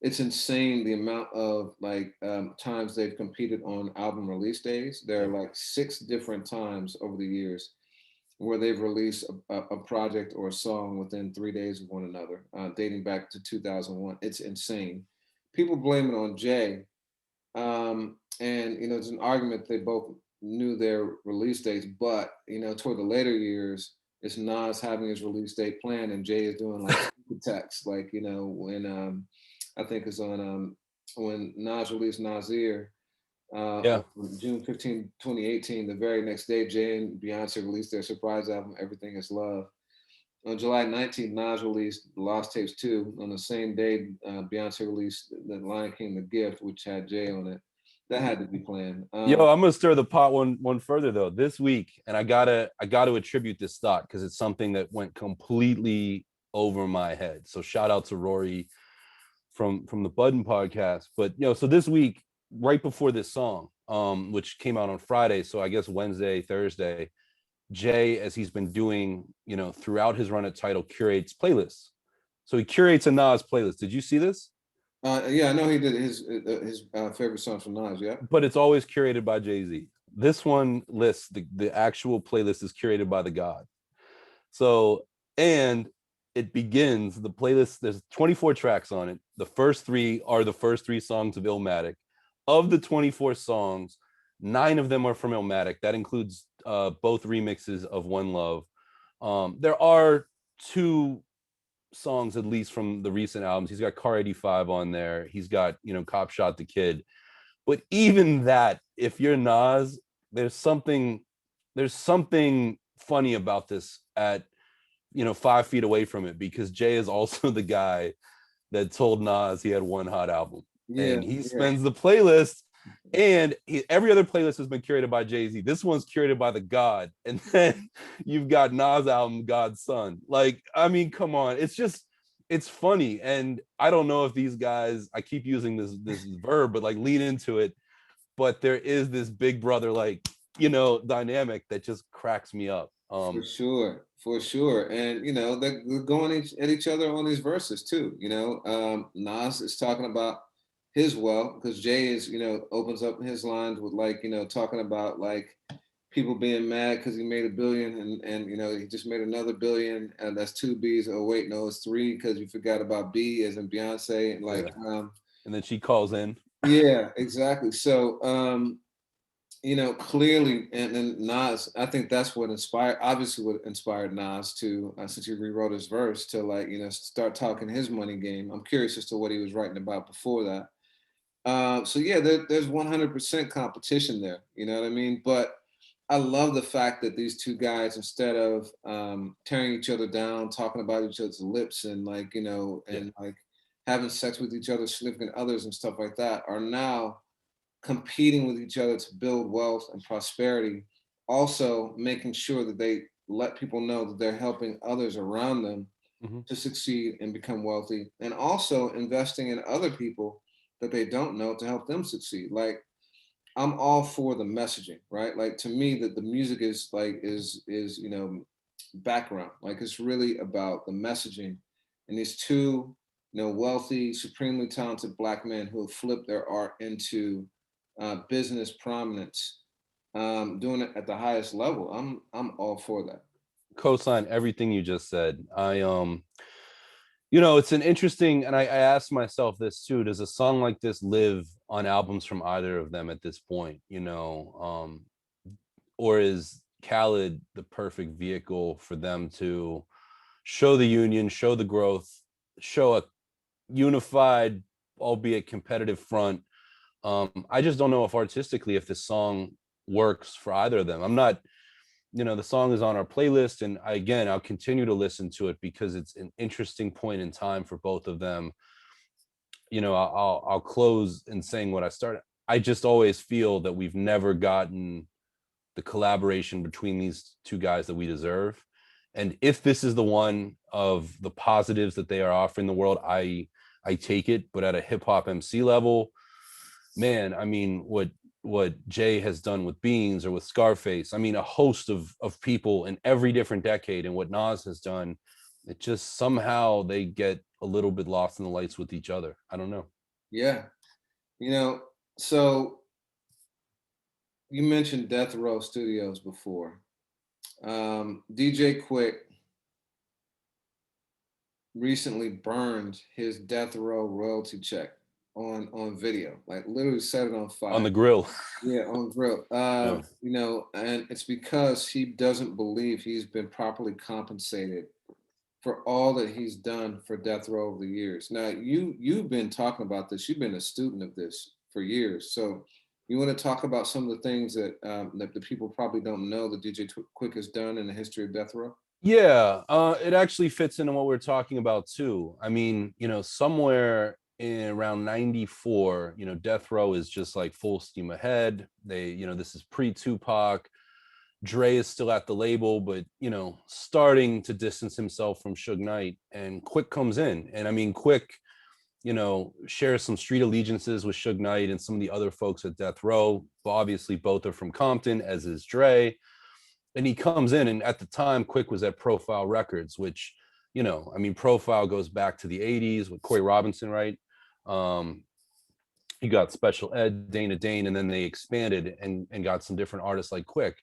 [SPEAKER 1] it's insane the amount of times they've competed on album release days. There are like 6 different times over the years where they've released a project or a song within 3 days of one another, dating back to 2001. It's insane. People blame it on Jay, and there's an argument they both knew their release dates, but toward the later years, it's Nas having his release date planned, and Jay is doing like text, like when I think it's on when Nas released Nasir
[SPEAKER 2] Yeah.
[SPEAKER 1] on June 15, 2018. The very next day, Jay and Beyonce released their surprise album, Everything Is Love. On July 19th, Nas released The Lost Tapes 2. On the same day, Beyonce released The Lion King, The Gift, which had Jay on it. That had to be planned.
[SPEAKER 2] Yo, I'm gonna stir the pot one further though. This week, and I gotta attribute this thought because it's something that went completely over my head. So shout out to Rory from the Budden podcast. But so this week, right before this song, which came out on Friday, so I guess Wednesday, Thursday, Jay, as he's been doing, throughout his run at Tidal, curates playlists. So he curates a Nas playlist. Did you see this?
[SPEAKER 1] Yeah, I know he did his favorite songs from Nas. Yeah,
[SPEAKER 2] But it's always curated by Jay-Z. This one lists the actual playlist is curated by the God. So, and it begins the playlist. There's 24 tracks on it. The first 3 are the first 3 songs of Illmatic. Of the 24 songs, 9 of them are from Illmatic. That includes both remixes of One Love. There are 2 songs at least from the recent albums. He's got Car 85 on there. He's got Cop Shot the Kid. But even that, if you're Nas, there's something funny about this at 5 feet away from it, because Jay is also the guy that told Nas he had one hot album.
[SPEAKER 1] yeah,
[SPEAKER 2] And he spends the playlist, and every other playlist has been curated by Jay-Z. This one's curated by the God. And then you've got Nas album, God's Son. Like, I mean, come on. It's funny. And I don't know if these guys, I keep using this verb, but like lean into it. But there is this big brother, like, dynamic that just cracks me up.
[SPEAKER 1] for sure. And they're going at each other on these verses too. Nas is talking about his wealth because Jay is opens up his lines with talking about like people being mad because he made $1 billion and he just made another $1 billion, and that's 2 B's. Oh wait, no, it's 3 because you forgot about B as in Beyonce, and
[SPEAKER 2] and then she calls in.
[SPEAKER 1] Yeah, exactly. So clearly, and Nas, I think that's what inspired Nas to, since he rewrote his verse, to start talking his money game. I'm curious as to what he was writing about before that. So yeah, there's 100% competition there. You know what I mean? But I love the fact that these 2 guys, instead of tearing each other down, talking about each other's lips, and having sex with each other's significant others and stuff like that, are now competing with each other to build wealth and prosperity, also making sure that they let people know that they're helping others around them to succeed and become wealthy, and also investing in other people that they don't know to help them succeed. Like, I'm all for the messaging, right? Like, to me, that the music is like is background. Like, it's really about the messaging, and these two wealthy, supremely talented Black men who have flipped their art into business prominence, doing it at the highest level. I'm all for that.
[SPEAKER 2] Co-sign everything you just said. It's an interesting, and I asked myself this too, does a song like this live on albums from either of them at this point? Or is Khaled the perfect vehicle for them to show the union, show the growth, show a unified, albeit competitive front? I just don't know if artistically, if this song works for either of them. I'm not, the song is on our playlist, and I'll continue to listen to it because it's an interesting point in time for both of them. I'll close in saying what I started. I just always feel that we've never gotten the collaboration between these two guys that we deserve. And if this is the one of the positives that they are offering the world, I take it. But at a hip hop MC level, man, I mean, what Jay has done with Beans or with Scarface, I mean, a host of people in every different decade, and what Nas has done, it just somehow they get a little bit lost in the lights with each other. I don't know.
[SPEAKER 1] Yeah, so you mentioned Death Row Studios before. DJ Quik recently burned his Death Row royalty check on video, like literally set it on fire.
[SPEAKER 2] On the grill.
[SPEAKER 1] Yeah, on grill.
[SPEAKER 2] Yeah.
[SPEAKER 1] And it's because he doesn't believe he's been properly compensated for all that he's done for Death Row over the years. Now, you've been talking about this. You've been a student of this for years. So you want to talk about some of the things that that the people probably don't know that DJ Quik has done in the history of Death Row?
[SPEAKER 2] Yeah, it actually fits into what we're talking about too. I mean, somewhere in around 94, Death Row is just like full steam ahead. This is pre-Tupac. Dre is still at the label, but starting to distance himself from Suge Knight, and Quik comes in. And I mean, Quik, shares some street allegiances with Suge Knight and some of the other folks at Death Row. But obviously, both are from Compton, as is Dre. And he comes in, and at the time, Quik was at Profile Records, which, Profile goes back to the 80s with Corey Robinson, right? You got Special Ed, Dana Dane, and then they expanded and got some different artists like Quik.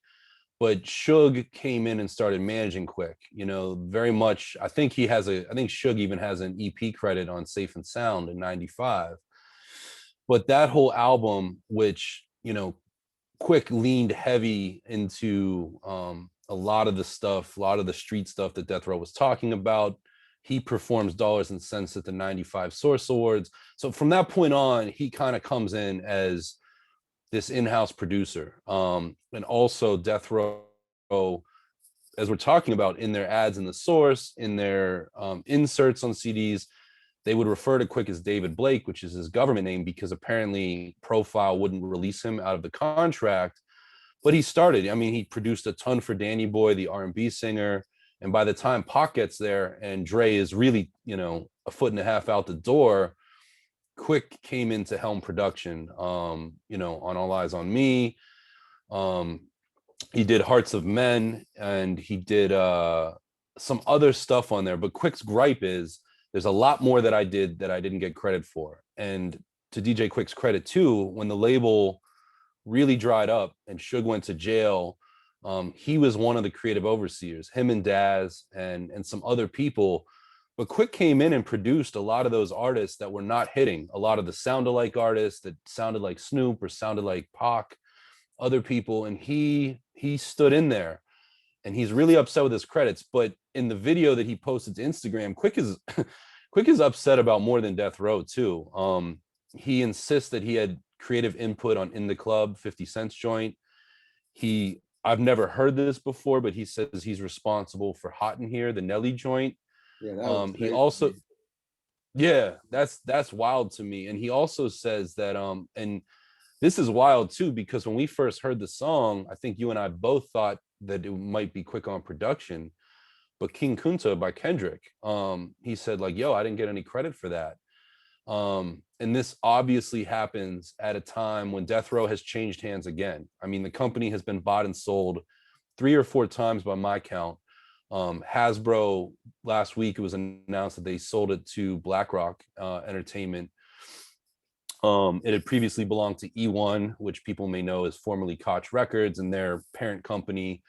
[SPEAKER 2] But Suge came in and started managing Quik, very much. I think Suge even has an EP credit on Safe and Sound in 95. But that whole album, which, Quik leaned heavy into a lot of the stuff, a lot of the street stuff that Death Row was talking about. He performs Dollars and Cents at the 95 Source Awards. So from that point on, he kind of comes in as this in-house producer. And also Death Row, as we're talking about, in their ads in the Source, in their inserts on CDs, they would refer to Quik as David Blake, which is his government name, because apparently Profile wouldn't release him out of the contract. But he started. I mean, he produced a ton for Danny Boy, the R&B singer. And by the time Pac gets there and Dre is really, a foot and a half out the door, Quik came into helm production, on All Eyes on Me. He did Hearts of Men, and he did some other stuff on there. But Quik's gripe is there's a lot more that I did that I didn't get credit for. And to DJ Quik's credit too, when the label really dried up and Suge went to jail, he was one of the creative overseers, him and Daz and some other people. But Quik came in and produced a lot of those artists that were not hitting, a lot of the sound-alike artists that sounded like Snoop or sounded like Pac, other people. And he stood in there, and he's really upset with his credits. But in the video that he posted to Instagram, Quik is upset about more than Death Row too. He insists that he had creative input on In the Club, 50 Cent's joint. I've never heard this before, but he says he's responsible for Hot in Here, the Nelly joint.
[SPEAKER 1] Yeah, that was
[SPEAKER 2] He also, yeah, that's wild to me. And he also says that, and this is wild too, because when we first heard the song, I think you and I both thought that it might be Quik on production. but King Kunta by Kendrick, he said like, yo, I didn't get any credit for that. And this obviously happens at a time when Death Row has changed hands again. I mean, the company has been bought and sold 3 or 4 times by my count. Hasbro, last week it was announced that they sold it to BlackRock Entertainment. It had previously belonged to E1, which people may know as formerly Koch Records and their parent company.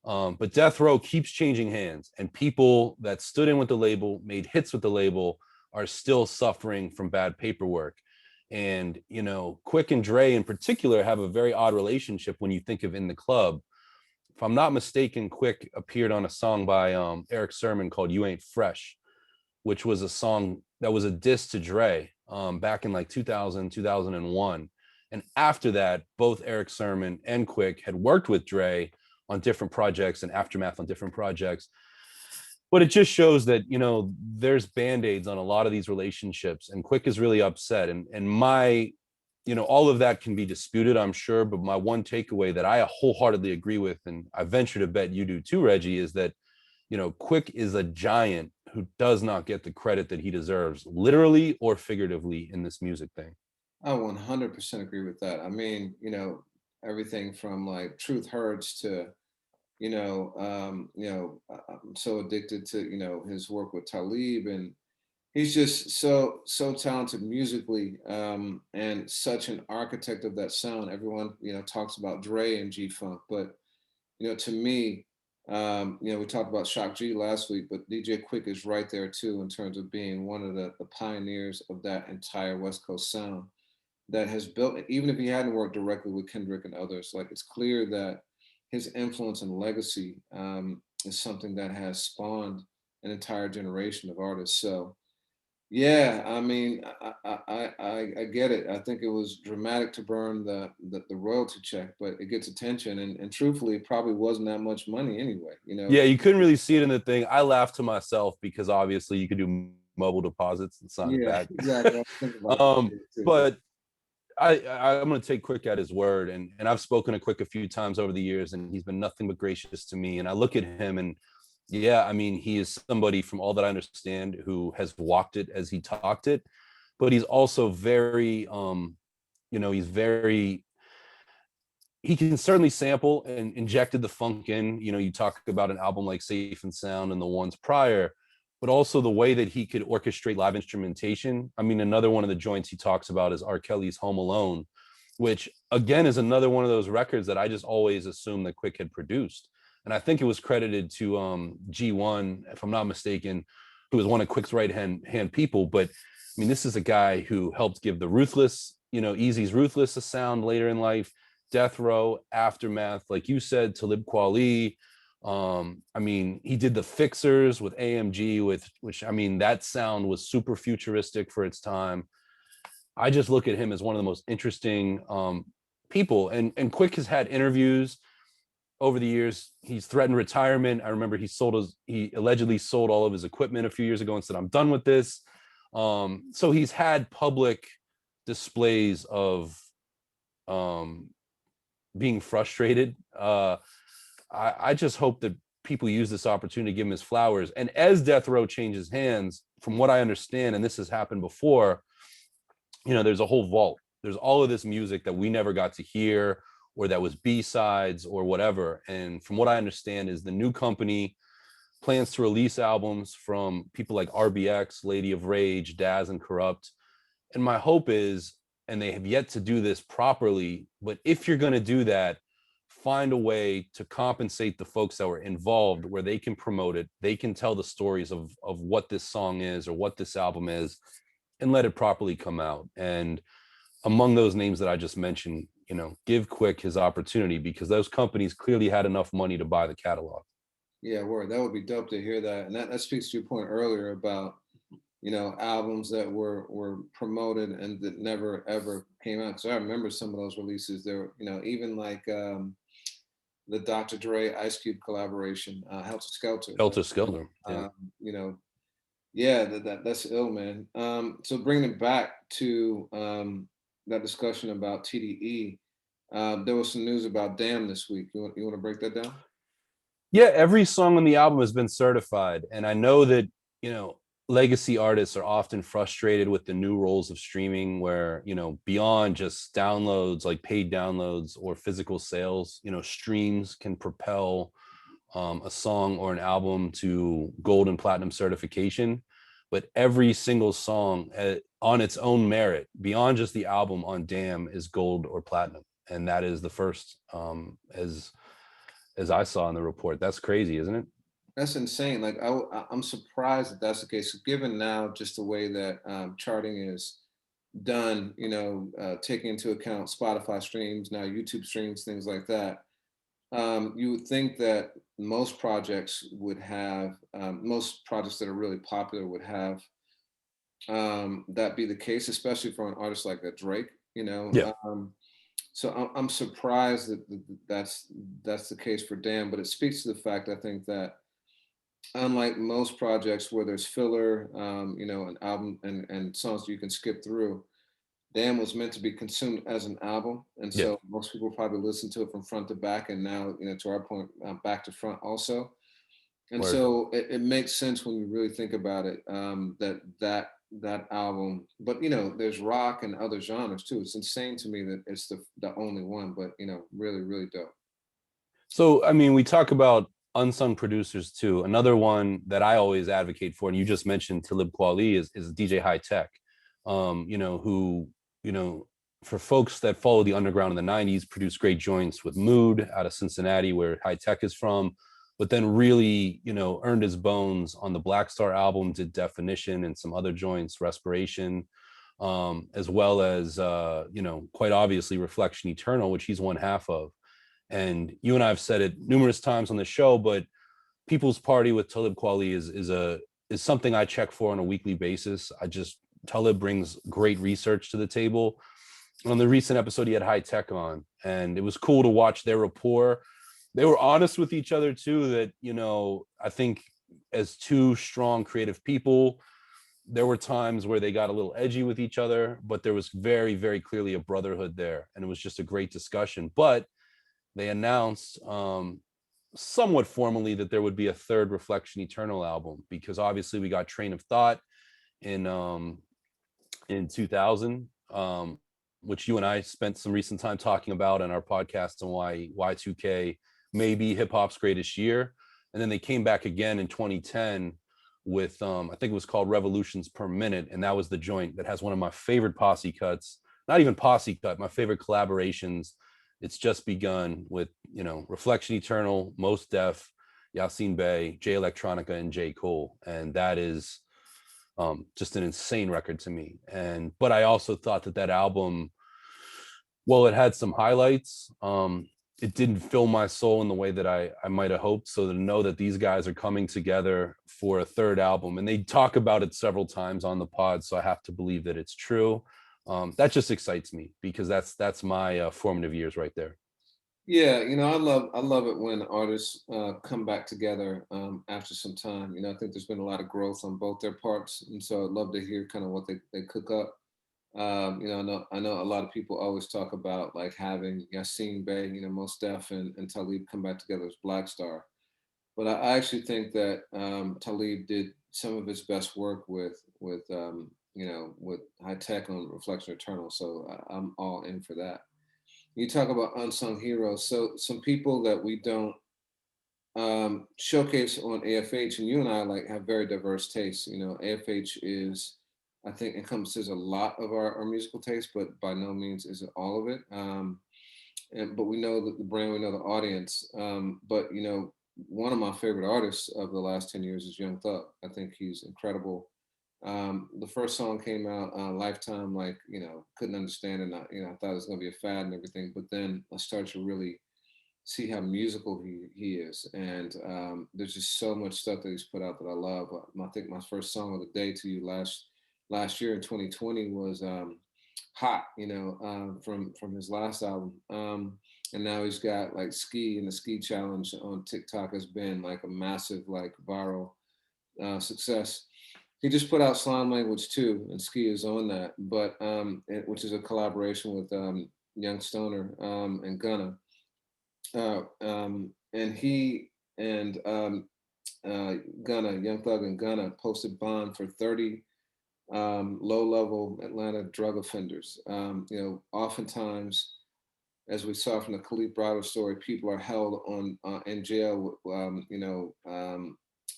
[SPEAKER 2] But Death Row keeps changing hands, and people that stood in with the label, made hits with the label, are still suffering from bad paperwork. And, you know, Quik and Dre in particular have a very odd relationship when you think of In the Club. If I'm not mistaken, Quik appeared on a song by Eric Sermon called You Ain't Fresh, which was a song that was a diss to Dre back in like 2000, 2001. And after that, both Eric Sermon and Quik had worked with Dre on different projects and Aftermath on different projects. But it just shows that, you know, there's band-aids on a lot of these relationships, and Quik is really upset. And my, you know, all of that can be disputed, I'm sure, but my one takeaway that I wholeheartedly agree with, and I venture to bet you do too, Reggie, is that, you know, Quik is a giant who does not get the credit that he deserves, literally or figuratively, in this music thing.
[SPEAKER 1] I 100% agree with that. I mean, you know, everything from like Truth Hurts to, I'm so addicted to, you know, his work with Talib, and he's just so talented musically, and such an architect of that sound. Everyone, you know, talks about Dre and G Funk, but you know, to me, you know, we talked about Shock G last week, but DJ Quik is right there too in terms of being one of the pioneers of that entire West Coast sound that has built, even if he hadn't worked directly with Kendrick and others, like it's clear that his influence and legacy is something that has spawned an entire generation of artists. So yeah, I mean, I get it. I think it was dramatic to burn the royalty check, but it gets attention, and truthfully, it probably wasn't that much money anyway. You know?
[SPEAKER 2] Yeah, you couldn't really see it in the thing. I laughed to myself because obviously you could do mobile deposits. It's not
[SPEAKER 1] Yeah,
[SPEAKER 2] bad.
[SPEAKER 1] exactly. I was thinking about that too.
[SPEAKER 2] But I'm going to take Quik at his word, and I've spoken to Quik a few times over the years, and he's been nothing but gracious to me. And I look at him, and yeah, I mean, he is somebody, from all that I understand, who has walked it as he talked it, but he's also very, you know, he can certainly sample and injected the funk in. You know, you talk about an album like Safe and Sound and the ones prior, but also the way that he could orchestrate live instrumentation. I mean, another one of the joints he talks about is R. Kelly's Home Alone, which again is another one of those records that I just always assumed that Quik had produced. And I think it was credited to G1, if I'm not mistaken, who was one of Quik's right hand people. But I mean, this is a guy who helped give the Ruthless, you know, Eazy's Ruthless a sound later in life. Death Row, Aftermath, like you said, Talib Kweli. I mean, he did the Fixers with AMG, which I mean, that sound was super futuristic for its time. I just look at him as one of the most interesting people. And Quik has had interviews over the years. He's threatened retirement. I remember he allegedly sold all of his equipment a few years ago and said, "I'm done with this." So he's had public displays of being frustrated. I just hope that people use this opportunity to give him his flowers. And as Death Row changes hands, from what I understand, and this has happened before, you know, there's a whole vault. There's all of this music that we never got to hear, or that was B-sides or whatever. And from what I understand is the new company plans to release albums from people like RBX, Lady of Rage, Daz, and Corrupt. And my hope is, and they have yet to do this properly, but if you're going to do that, find a way to compensate the folks that were involved, where they can promote it, they can tell the stories of what this song is or what this album is, and let it properly come out. And among those names that I just mentioned, you know, give Quik his opportunity, because those companies clearly had enough money to buy the catalog.
[SPEAKER 1] Yeah, word. That would be dope to hear that, and that speaks to your point earlier about, you know, albums that were promoted and that never ever came out. So I remember some of those releases. There, you know, even like the Dr. Dre Ice Cube collaboration, Helter Skelter.
[SPEAKER 2] Helter Skelter. Yeah.
[SPEAKER 1] You know, yeah, that's ill, man. So bringing it back to that discussion about TDE, there was some news about Damn this week. You want to break that down?
[SPEAKER 2] Yeah, every song on the album has been certified. And I know that, you know, legacy artists are often frustrated with the new roles of streaming where, you know, beyond just downloads, like paid downloads or physical sales, you know, streams can propel a song or an album to gold and platinum certification. But every single song on its own merit, beyond just the album on Damn, is gold or platinum. And that is the first, as I saw in the report. That's crazy, isn't it?
[SPEAKER 1] That's insane. Like I'm surprised that that's the case, given now just the way that charting is done. You know, taking into account Spotify streams, now YouTube streams, things like that. You would think that most projects that are really popular would have that be the case, especially for an artist like a Drake. You
[SPEAKER 2] Yeah.
[SPEAKER 1] know, so I'm surprised that that's the case for Dan, but it speaks to the fact I think that unlike most projects where there's filler, you know, an album and songs you can skip through, Damn was meant to be consumed as an album, and
[SPEAKER 2] Yeah.
[SPEAKER 1] so most people probably listen to it from front to back, and now, you know, to our point, back to front also. And
[SPEAKER 2] Word.
[SPEAKER 1] so it makes sense when you really think about it, that album. But you know, there's rock and other genres too. It's insane to me that it's the only one, but you know, really really dope.
[SPEAKER 2] So, I mean, we talk about unsung producers too. Another one that I always advocate for, and you just mentioned Talib Kweli, is DJ Hi-Tek. You know, who, you know, for folks that follow the underground in the 90s, produced great joints with Mood out of Cincinnati, where Hi-Tek is from, but then really, you know, earned his bones on the Black Star album, did Definition and some other joints, Respiration, as well as, you know, quite obviously Reflection Eternal, which he's one half of. And you and I have said it numerous times on the show, but People's Party with Talib Kweli is something I check for on a weekly basis. Talib brings great research to the table. On the recent episode, he had Hi-Tek on, and it was cool to watch their rapport. They were honest with each other too. That, you know, I think as two strong creative people, there were times where they got a little edgy with each other, but there was very, very clearly a brotherhood there, and it was just a great discussion. But they announced somewhat formally that there would be a third Reflection Eternal album, because obviously we got Train of Thought in 2000, which you and I spent some recent time talking about in our podcast on why Y2K may be hip hop's greatest year. And then they came back again in 2010 with I think it was called Revolutions Per Minute, and that was the joint that has one of my favorite posse cuts. Not even posse cut, my favorite collaborations. It's Just Begun with, you know, Reflection Eternal, Mos Def, Yasin Bey, Jay Electronica, and J. Cole. And that is just an insane record to me. But I also thought that album, well, it had some highlights. It didn't fill my soul in the way that I might have hoped. So to know that these guys are coming together for a third album, and they talk about it several times on the pod, so I have to believe that it's true. That just excites me, because that's my formative years right there.
[SPEAKER 1] Yeah, you know, I love it when artists come back together after some time. You know, I think there's been a lot of growth on both their parts, and so I'd love to hear kind of what they cook up. You know, I know a lot of people always talk about like having Yasin Bey, you know, Mos Def and Talib come back together as Black Star, but I actually think that Talib did some of his best work with you know, with Hi-Tek on Reflection Eternal, so I'm all in for that. You talk about unsung heroes. So some people that we don't showcase on AFH, and you and I like have very diverse tastes. You know, AFH is, I think, encompasses a lot of our musical taste, but by no means is it all of it. But we know the brand, we know the audience. But you know, one of my favorite artists of the last 10 years is Young Thug. I think he's incredible. The first song came out, Lifetime, like, you know, couldn't understand it. You know, I thought it was gonna be a fad and everything, but then I started to really see how musical he is, and there's just so much stuff that he's put out that I love. I think my first song of the day to you last year in 2020 was Hot, you know, from his last album. And now he's got like Ski, and the Ski Challenge on TikTok has been like a massive like viral success. He just put out Slime Language 2, and Ski is on that, but which is a collaboration with Young Stoner and Gunna. And he and Gunna, Young Thug and Gunna posted bond for 30 low-level Atlanta drug offenders. Oftentimes, as we saw from the Khalid Browder story, people are held on in jail,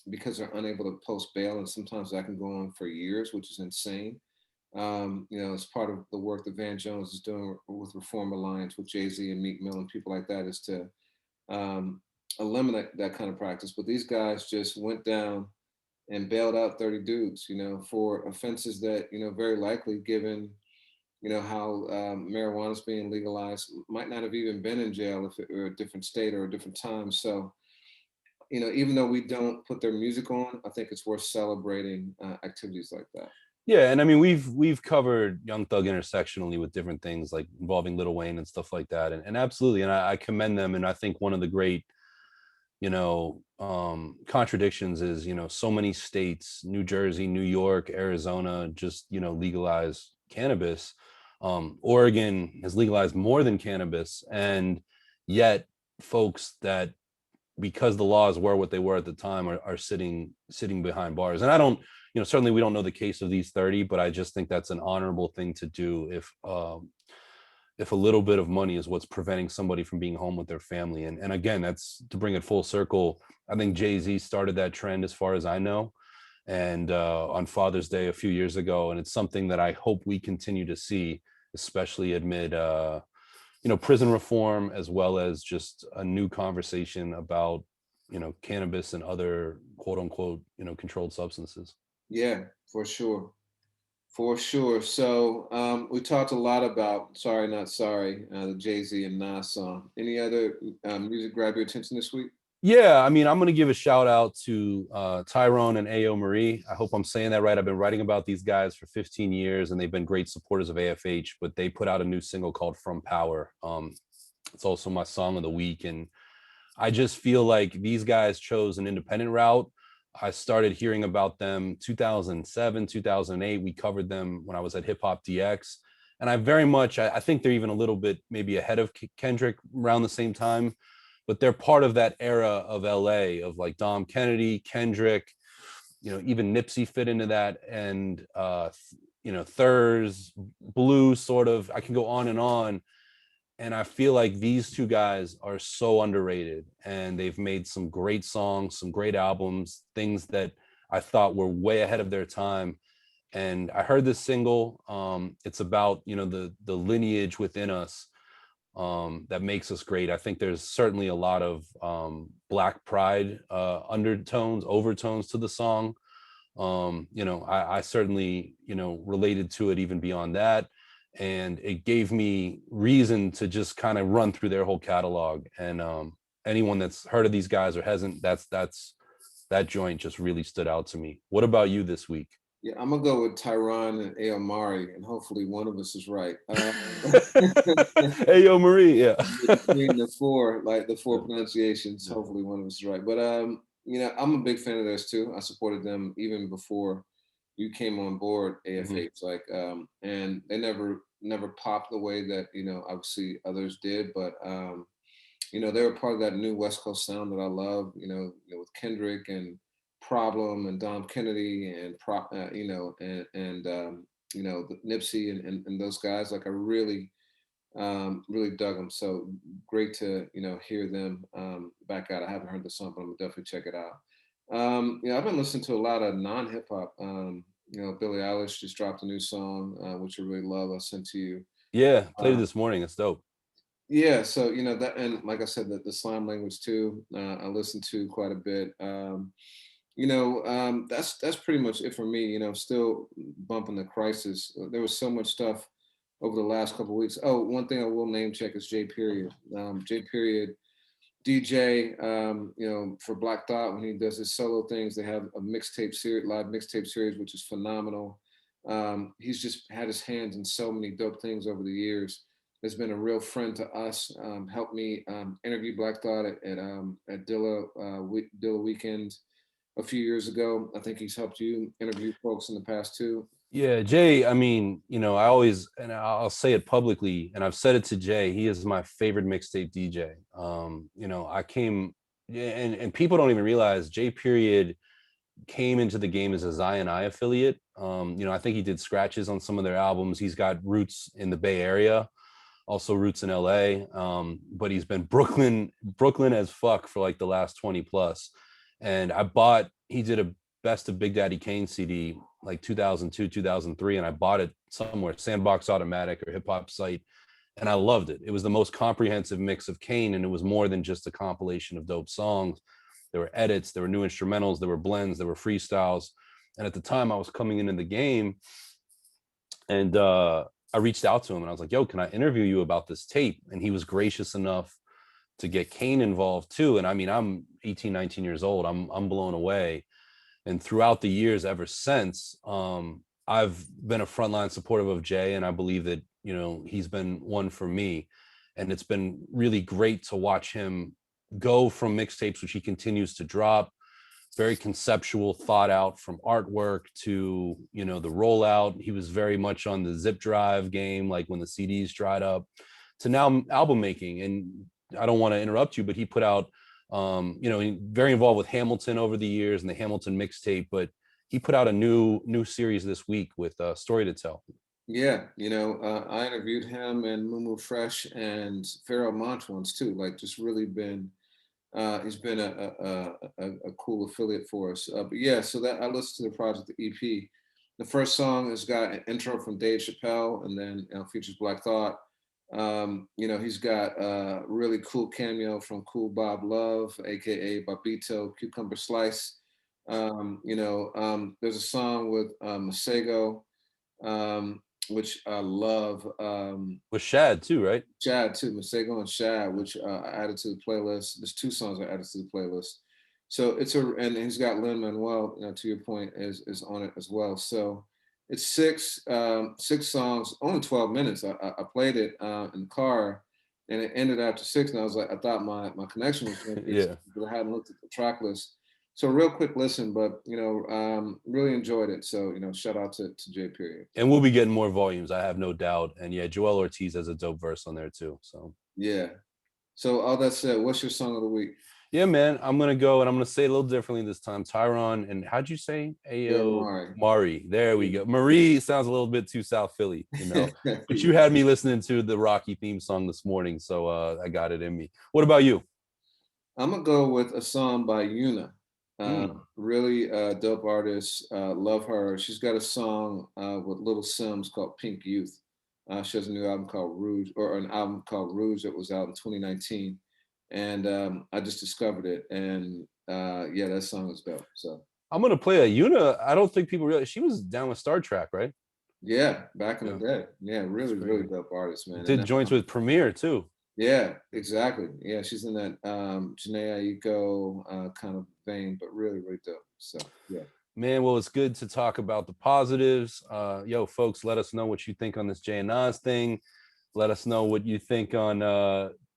[SPEAKER 1] because they're unable to post bail, and sometimes that can go on for years, which is insane. As part of the work that Van Jones is doing with Reform Alliance, with Jay-Z and Meek Mill and people like that, is to um, eliminate that kind of practice. But these guys just went down and bailed out 30 dudes, for offenses that, very likely, given, how marijuana is being legalized, might not have even been in jail if it were a different state or a different time. So, even though we don't put their music on, I think it's worth celebrating activities like that.
[SPEAKER 2] Yeah, and I mean we've covered Young Thug intersectionally with different things like involving Lil Wayne and stuff like that, and absolutely, and I commend them. And I think one of the great, contradictions is, so many states, New Jersey, New York, Arizona, just legalize cannabis. Oregon has legalized more than cannabis, and yet folks that, because the laws were what they were at the time, are sitting behind bars. And I don't, certainly we don't know the case of these 30, but I just think that's an honorable thing to do if a little bit of money is what's preventing somebody from being home with their family. And again, that's to bring it full circle. I think Jay-Z started that trend, as far as I know, and on Father's Day a few years ago. And it's something that I hope we continue to see, especially amid prison reform, as well as just a new conversation about cannabis and other quote unquote controlled substances.
[SPEAKER 1] Yeah, for sure. For sure. So we talked a lot about Sorry Not Sorry, the Jay-Z and Nas song. Any other music grab your attention this week?
[SPEAKER 2] Yeah, I mean, I'm going to give a shout out to Tiron and Ayomari. I hope I'm saying that right. I've been writing about these guys for 15 years, and they've been great supporters of AFH, but they put out a new single called From Power. It's also my song of the week, and I just feel like these guys chose an independent route. I started hearing about them 2007, 2008. We covered them when I was at Hip Hop DX. And I think they're even a little bit maybe ahead of Kendrick around the same time, but they're part of that era of LA of like Dom Kennedy, Kendrick, even Nipsey fit into that. And, Thurs, Blue, sort of, I can go on and on. And I feel like these two guys are so underrated, and they've made some great songs, some great albums, things that I thought were way ahead of their time. And I heard this single. It's about, the lineage within us that makes us great. I think there's certainly a lot of Black pride undertones, overtones to the song. I certainly, related to it even beyond that. And it gave me reason to just kind of run through their whole catalog. And anyone that's heard of these guys or hasn't, that joint just really stood out to me. What about you this week?
[SPEAKER 1] Yeah, I'm gonna go with Tiron and Ayomari, and hopefully one of us is right.
[SPEAKER 2] Hey, yo, Marie, yeah.
[SPEAKER 1] Between the four, like the four pronunciations, hopefully one of us is right. But I'm a big fan of theirs too. I supported them even before you came on board, AFH. Like, and they never popped the way that obviously others did, but they were part of that new West Coast sound that I love. With Kendrick and Problem and Dom Kennedy and the Nipsey and those guys. Like I really really dug them. So great to hear them back out. I haven't heard the song, but I'm gonna definitely check it out. I've been listening to a lot of non-hip hop. Billie Eilish just dropped a new song, which I really love. I sent to you.
[SPEAKER 2] Yeah, played it this morning. It's dope.
[SPEAKER 1] Yeah, so that, and like I said, the slam language too. I listened to quite a bit. That's pretty much it for me. Still bumping the Crisis. There was so much stuff over the last couple of weeks. Oh, one thing I will name check is J Period. J Period DJ. For Black Thought, when he does his solo things, they have a mixtape series, live mixtape series, which is phenomenal. He's just had his hands in so many dope things over the years. Has been a real friend to us. Helped me interview Black Thought at Dilla Weekend a few years ago. I think he's helped you interview folks in the past too.
[SPEAKER 2] Yeah, Jay, I mean, I always, and I'll say it publicly, and I've said it to Jay, he is my favorite mixtape DJ. I came Yeah, and people don't even realize J Period came into the game as a Zion I affiliate. You know, I think he did scratches on some of their albums. He's got roots in the Bay Area, also roots in LA. But he's been Brooklyn as fuck for like the last 20 plus. And he did a best of Big Daddy Kane CD like 2002, 2003, and I bought it somewhere, Sandbox Automatic or Hip Hop Site, and I loved it. It was the most comprehensive mix of Kane, and it was more than just a compilation of dope songs. There were edits, there were new instrumentals, there were blends, there were freestyles. And at the time I was coming into the game, and I reached out to him and I was like, yo, can I interview you about this tape? And he was gracious enough to get Kane involved too. And I mean, I'm 18, 19 years old. I'm blown away. And throughout the years ever since, I've been a frontline supportive of Jay, and I believe that, you know, he's been one for me. And it's been really great to watch him go from mixtapes, which he continues to drop, very conceptual, thought out, from artwork to, you know, the rollout. He was very much on the zip drive game, like when the CDs dried up, to now album making. And I don't want to interrupt you, but he put out, you know, very involved with Hamilton over the years and the Hamilton mixtape, but he put out a new series this week with Story to Tell.
[SPEAKER 1] Yeah, you know, I interviewed him and Mumu Fresh and Pharaoh Monch once too. Like, just really been, he's been a cool affiliate for us. But yeah, so that I listened to the project, the EP. The first song has got an intro from Dave Chappelle, and then features Black Thought. You know, he's got a really cool cameo from Cool Bob Love, aka Babito Cucumber Slice. You know, there's a song with Masego, which I love.
[SPEAKER 2] With Shad too, right?
[SPEAKER 1] Shad too, Masego and Shad, which I added to the playlist. There's 2 songs I added to the playlist. So and he's got Lin Manuel, you know, to your point, is on it as well. So it's 6 songs, only 12 minutes. I played it in the car, and it ended after 6, and I was like, I thought my connection was going to be,
[SPEAKER 2] Yeah.
[SPEAKER 1] but I hadn't looked at the track list. So real quick listen, but you know, really enjoyed it. So you know, shout out to J Period.
[SPEAKER 2] And we'll be getting more volumes, I have no doubt. And yeah, Joel Ortiz has a dope verse on there too. So
[SPEAKER 1] yeah. So all that said, what's your song of the week?
[SPEAKER 2] yeah, man, I'm gonna go and I'm gonna say it a little differently this time. Tiron, and how'd you say? Ayomari. There we go. Marie sounds a little bit too South Philly, you know. But you had me listening to the Rocky theme song this morning, so I got it in me. What about you?
[SPEAKER 1] I'm gonna go with a song by Yuna. Really dope artist. Love her. She's got a song with Little Sims called Pink Youth. She has a new album called Rouge, or an album called Rouge that was out in 2019. And I just discovered it, and yeah, that song is dope. So
[SPEAKER 2] I'm gonna play a Yuna. I don't think people realize she was down with Star Trek, right?
[SPEAKER 1] Yeah, back in the day. Yeah, really dope artist, man.
[SPEAKER 2] Did joints with Premier too.
[SPEAKER 1] Yeah, exactly. Yeah, she's in that Janae Aiko kind of vein, but really dope. So yeah.
[SPEAKER 2] Man, well, it's good to talk about the positives. Yo, folks, let us know what you think on this Jay and Nas thing. Let us know what you think on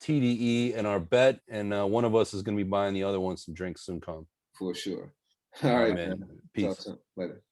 [SPEAKER 2] TDE and our bet. And one of us is going to be buying the other one some drinks soon come.
[SPEAKER 1] For sure. All right, man.
[SPEAKER 2] Peace.
[SPEAKER 1] Talk soon. Later.